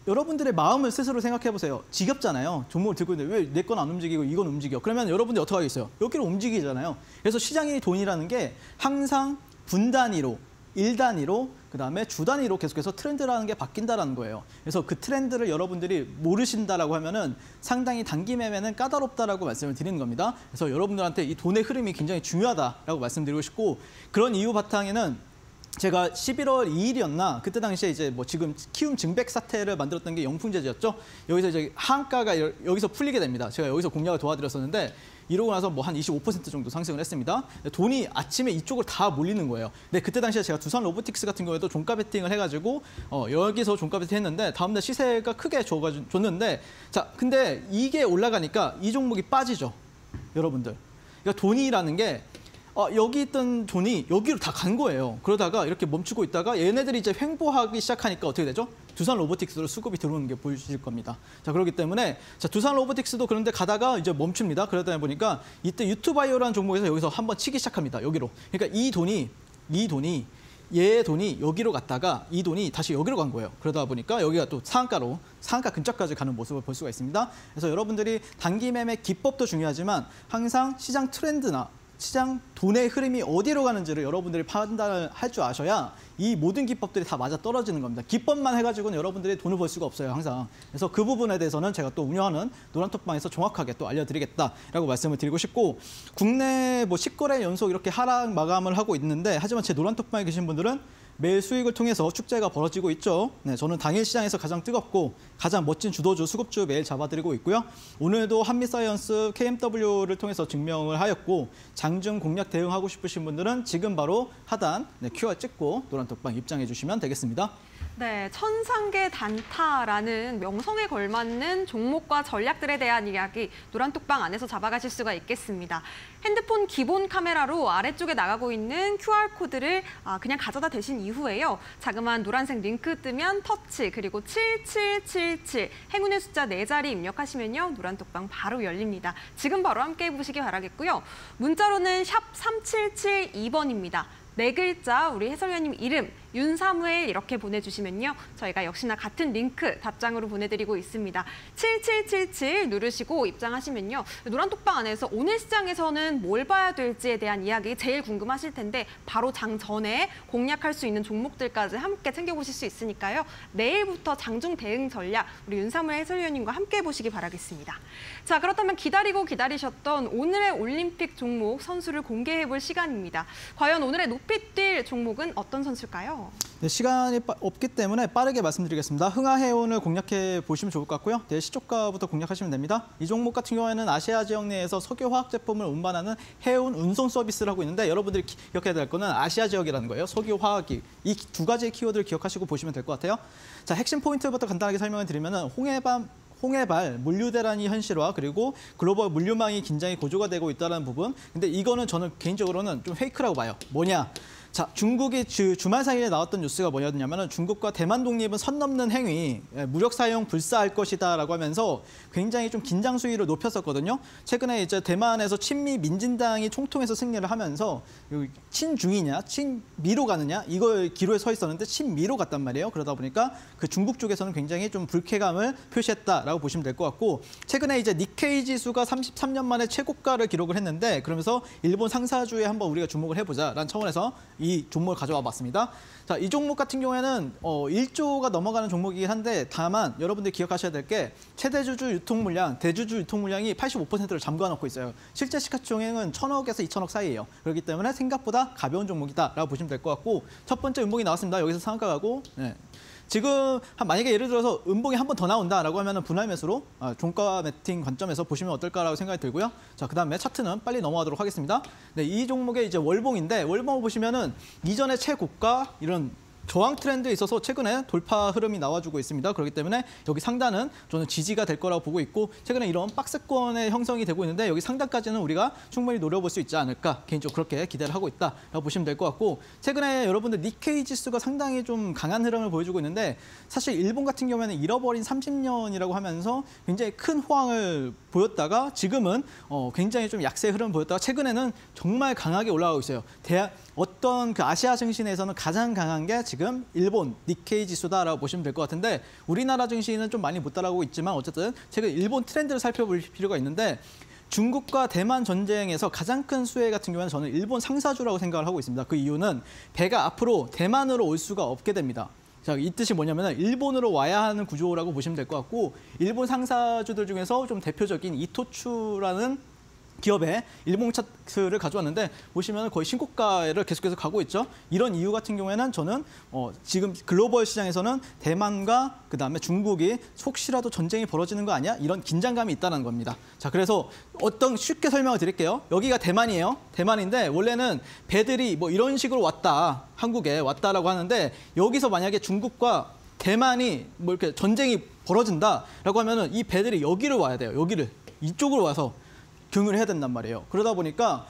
여러분들의 마음을 스스로 생각해 보세요. 지겹잖아요. 종목을 들고 있는데 왜 내 건 안 움직이고 이건 움직여. 그러면 여러분들이 어떻게 하겠어요? 여기로 움직이잖아요. 그래서 시장의 돈이라는 게 항상 분 단위로, 일 단위로, 그다음에 주 단위로 계속해서 트렌드라는 게 바뀐다라는 거예요. 그래서 그 트렌드를 여러분들이 모르신다라고 하면은 상당히 단기 매매는 까다롭다라고 말씀을 드리는 겁니다. 그래서 여러분들한테 이 돈의 흐름이 굉장히 중요하다라고 말씀드리고 싶고 그런 이유 바탕에는 제가 11월 2일이었나 그때 당시에 이제 뭐 지금 키움 증백 사태를 만들었던 게 영풍재즈였죠. 여기서 이제 하한가가 여기서 풀리게 됩니다. 제가 여기서 공략을 도와드렸었는데 이러고 나서 뭐 한 25% 정도 상승을 했습니다. 돈이 아침에 이쪽으로 다 몰리는 거예요. 근데 그때 당시에 제가 두산 로보틱스 같은 경우에도 종가 베팅을 해가지고 여기서 종가 베팅 했는데 다음날 시세가 크게 줬는데 자 근데 이게 올라가니까 이 종목이 빠지죠. 여러분들. 그러니까 돈이라는 게 여기 있던 돈이 여기로 다 간 거예요. 그러다가 이렇게 멈추고 있다가 얘네들이 이제 횡보하기 시작하니까 어떻게 되죠? 두산 로보틱스로 수급이 들어오는 게 보이실 겁니다. 자, 그렇기 때문에 자, 두산 로보틱스도 그런데 가다가 이제 멈춥니다. 그러다 보니까 이때 유튜바이오라는 종목에서 여기서 한번 치기 시작합니다. 여기로. 그러니까 얘 돈이 여기로 갔다가 이 돈이 다시 여기로 간 거예요. 그러다 보니까 여기가 또 상한가 근처까지 가는 모습을 볼 수가 있습니다. 그래서 여러분들이 단기 매매 기법도 중요하지만 항상 시장 트렌드나 시장 돈의 흐름이 어디로 가는지를 여러분들이 판단을 할 줄 아셔야 이 모든 기법들이 다 맞아 떨어지는 겁니다. 기법만 해가지고는 여러분들이 돈을 벌 수가 없어요, 항상. 그래서 그 부분에 대해서는 제가 또 운영하는 노란톡방에서 정확하게 또 알려드리겠다라고 말씀을 드리고 싶고 국내 뭐 10거래 연속 이렇게 하락 마감을 하고 있는데 하지만 제 노란톡방에 계신 분들은 매일 수익을 통해서 축제가 벌어지고 있죠. 네, 저는 당일 시장에서 가장 뜨겁고 가장 멋진 주도주, 수급주 매일 잡아드리고 있고요. 오늘도 한미사이언스 KMW를 통해서 증명을 하였고 장중 공략 대응하고 싶으신 분들은 지금 바로 하단 QR 찍고 노란톡방 입장해 주시면 되겠습니다. 네, 천상계 단타라는 명성에 걸맞는 종목과 전략들에 대한 이야기 노란톡방 안에서 잡아가실 수가 있겠습니다. 핸드폰 기본 카메라로 아래쪽에 나가고 있는 QR코드를 그냥 가져다 대신 이후에요. 자그마한 노란색 링크 뜨면 터치 그리고 7777 행운의 숫자 4자리 입력하시면요. 노란톡방 바로 열립니다. 지금 바로 함께 해보시기 바라겠고요. 문자로는 샵 3772번입니다. 네 글자 우리 해설위원님 이름 윤사무엘 이렇게 보내주시면요. 저희가 역시나 같은 링크 답장으로 보내드리고 있습니다. 7777 누르시고 입장하시면요. 노란톡방 안에서 오늘 시장에서는 뭘 봐야 될지에 대한 이야기 제일 궁금하실 텐데 바로 장 전에 공략할 수 있는 종목들까지 함께 챙겨보실 수 있으니까요. 내일부터 장중 대응 전략 우리 윤사무엘 해설위원님과 함께 해보시기 바라겠습니다. 자, 그렇다면 기다리고 기다리셨던 오늘의 올림픽 종목 선수를 공개해볼 시간입니다. 과연 오늘의 높이 뛸 종목은 어떤 선수일까요? 네, 시간이 없기 때문에 빠르게 말씀드리겠습니다. 흥하해운을 공략해 보시면 좋을 것 같고요. 네, 시초가부터 공략하시면 됩니다. 이 종목 같은 경우에는 아시아 지역 내에서 석유화학 제품을 운반하는 해운 운송 서비스를 하고 있는데 여러분들이 기억해야 될 거는 아시아 지역이라는 거예요. 석유화학이. 이 두 가지의 키워드를 기억하시고 보시면 될 것 같아요. 자, 핵심 포인트부터 간단하게 설명을 드리면 홍해발 물류 대란이 현실화 그리고 글로벌 물류망이 긴장이 고조가 되고 있다는 부분. 근데 이거는 저는 개인적으로는 좀 페이크라고 봐요. 뭐냐? 자, 중국이 주말 사이에 나왔던 뉴스가 뭐였냐면 중국과 대만 독립은 선 넘는 행위, 무력 사용 불사할 것이다라고 하면서 굉장히 좀 긴장 수위를 높였었거든요. 최근에 이제 대만에서 친미 민진당이 총통해서 승리를 하면서 친중이냐, 친미로 가느냐 이걸 기로에 서 있었는데 친미로 갔단 말이에요. 그러다 보니까 그 중국 쪽에서는 굉장히 좀 불쾌감을 표시했다라고 보시면 될 것 같고 최근에 이제 니케이 지수가 33년 만에 최고가를 기록을 했는데 그러면서 일본 상사주에 한번 우리가 주목을 해보자라는 차원에서 이 종목을 가져와 봤습니다. 자, 이 종목 같은 경우에는 1조가 넘어가는 종목이긴 한데 다만 여러분들 기억하셔야 될 게 최대주주 유통 물량, 대주주 유통 물량이 85%를 잠궈놓고 있어요. 실제 시가총액은 1,000억에서 2,000억 사이예요. 그렇기 때문에 생각보다 가벼운 종목이다라고 보시면 될 것 같고 첫 번째 음봉이 나왔습니다. 여기서 상한가 가고 지금 만약에 예를 들어서 음봉이 한 번 더 나온다라고 하면 분할 매수로 종가 매팅 관점에서 보시면 어떨까라고 생각이 들고요. 자, 그다음에 차트는 빨리 넘어가도록 하겠습니다. 네, 이 종목의 이제 월봉인데 월봉을 보시면은 이전의 최고가 이런 저항 트렌드에 있어서 최근에 돌파 흐름이 나와주고 있습니다. 그렇기 때문에 여기 상단은 저는 지지가 될 거라고 보고 있고 최근에 이런 박스권의 형성이 되고 있는데 여기 상단까지는 우리가 충분히 노려볼 수 있지 않을까 개인적으로 그렇게 기대를 하고 있다라고 보시면 될 것 같고 최근에 여러분들 니케이 지수가 상당히 좀 강한 흐름을 보여주고 있는데 사실 일본 같은 경우에는 잃어버린 30년이라고 하면서 굉장히 큰 호황을 보였다가 지금은 굉장히 좀 약세의 흐름을 보였다가 최근에는 정말 강하게 올라가고 있어요. 어떤 그 아시아 증시에서는 가장 강한 게 지금 일본 니케이 지수다라고 보시면 될 것 같은데 우리나라 증시는 좀 많이 못 따라가고 있지만 어쨌든 최근 일본 트렌드를 살펴볼 필요가 있는데 중국과 대만 전쟁에서 가장 큰 수혜 같은 경우는 저는 일본 상사주라고 생각을 하고 있습니다. 그 이유는 배가 앞으로 대만으로 올 수가 없게 됩니다. 자, 이 뜻이 뭐냐면 일본으로 와야 하는 구조라고 보시면 될 것 같고 일본 상사주들 중에서 좀 대표적인 이토추라는 기업의 일봉 차트를 가져왔는데 보시면 거의 신고가를 계속해서 가고 있죠. 이런 이유 같은 경우에는 저는 지금 글로벌 시장에서는 대만과 그다음에 중국이 혹시라도 전쟁이 벌어지는 거 아니야? 이런 긴장감이 있다는 겁니다. 자, 그래서 쉽게 설명을 드릴게요. 여기가 대만이에요. 대만인데 원래는 배들이 뭐 이런 식으로 왔다. 한국에 왔다라고 하는데 여기서 만약에 중국과 대만이 뭐 이렇게 전쟁이 벌어진다라고 하면은 이 배들이 여기를 와야 돼요. 이쪽으로 와서 경유를 해야 된단 말이에요. 그러다 보니까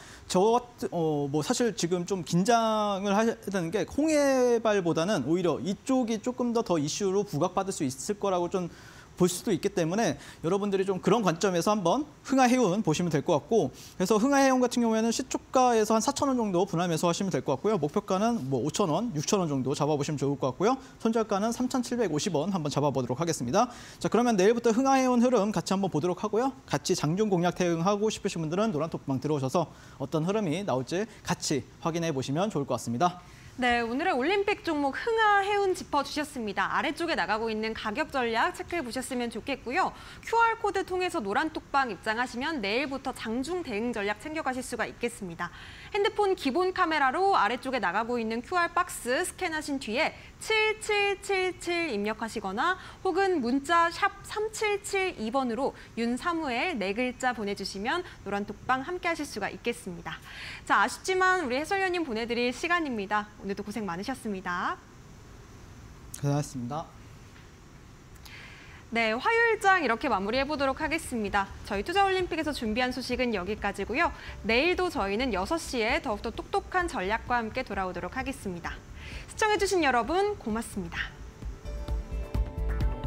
사실 지금 좀 긴장을 해야 되는 게 홍해발보다는 오히려 이쪽이 조금 더 이슈로 부각받을 수 있을 거라고 좀 볼 수도 있기 때문에 여러분들이 좀 그런 관점에서 한번 흥하해운 보시면 될 것 같고 그래서 흥하해운 같은 경우에는 시초가에서 한 4,000원 정도 분할 매수하시면 될 것 같고요. 목표가는 뭐 5,000원, 6,000원 정도 잡아보시면 좋을 것 같고요. 손절가는 3,750원 한번 잡아보도록 하겠습니다. 자, 그러면 내일부터 흥하해운 흐름 같이 한번 보도록 하고요. 같이 장중 공략 대응하고 싶으신 분들은 노란톡방 들어오셔서 어떤 흐름이 나올지 같이 확인해 보시면 좋을 것 같습니다. 네, 오늘의 올림픽 종목 흥하해운 짚어주셨습니다. 아래쪽에 나가고 있는 가격 전략 체크해 보셨으면 좋겠고요. QR코드 통해서 노란톡방 입장하시면 내일부터 장중 대응 전략 챙겨가실 수가 있겠습니다. 핸드폰 기본 카메라로 아래쪽에 나가고 있는 QR박스 스캔하신 뒤에 7777 입력하시거나 혹은 문자 샵 3772번으로 윤사무엘 4글자 보내주시면 노란톡방 함께 하실 수가 있겠습니다. 자, 아쉽지만 우리 해설위원님 보내드릴 시간입니다. 오늘도 고생 많으셨습니다. 고생하셨습니다. 네, 화요일장 이렇게 마무리해보도록 하겠습니다. 저희 투자올림픽에서 준비한 소식은 여기까지고요. 내일도 저희는 6시에 더욱더 똑똑한 전략과 함께 돌아오도록 하겠습니다. 시청해주신 여러분 고맙습니다.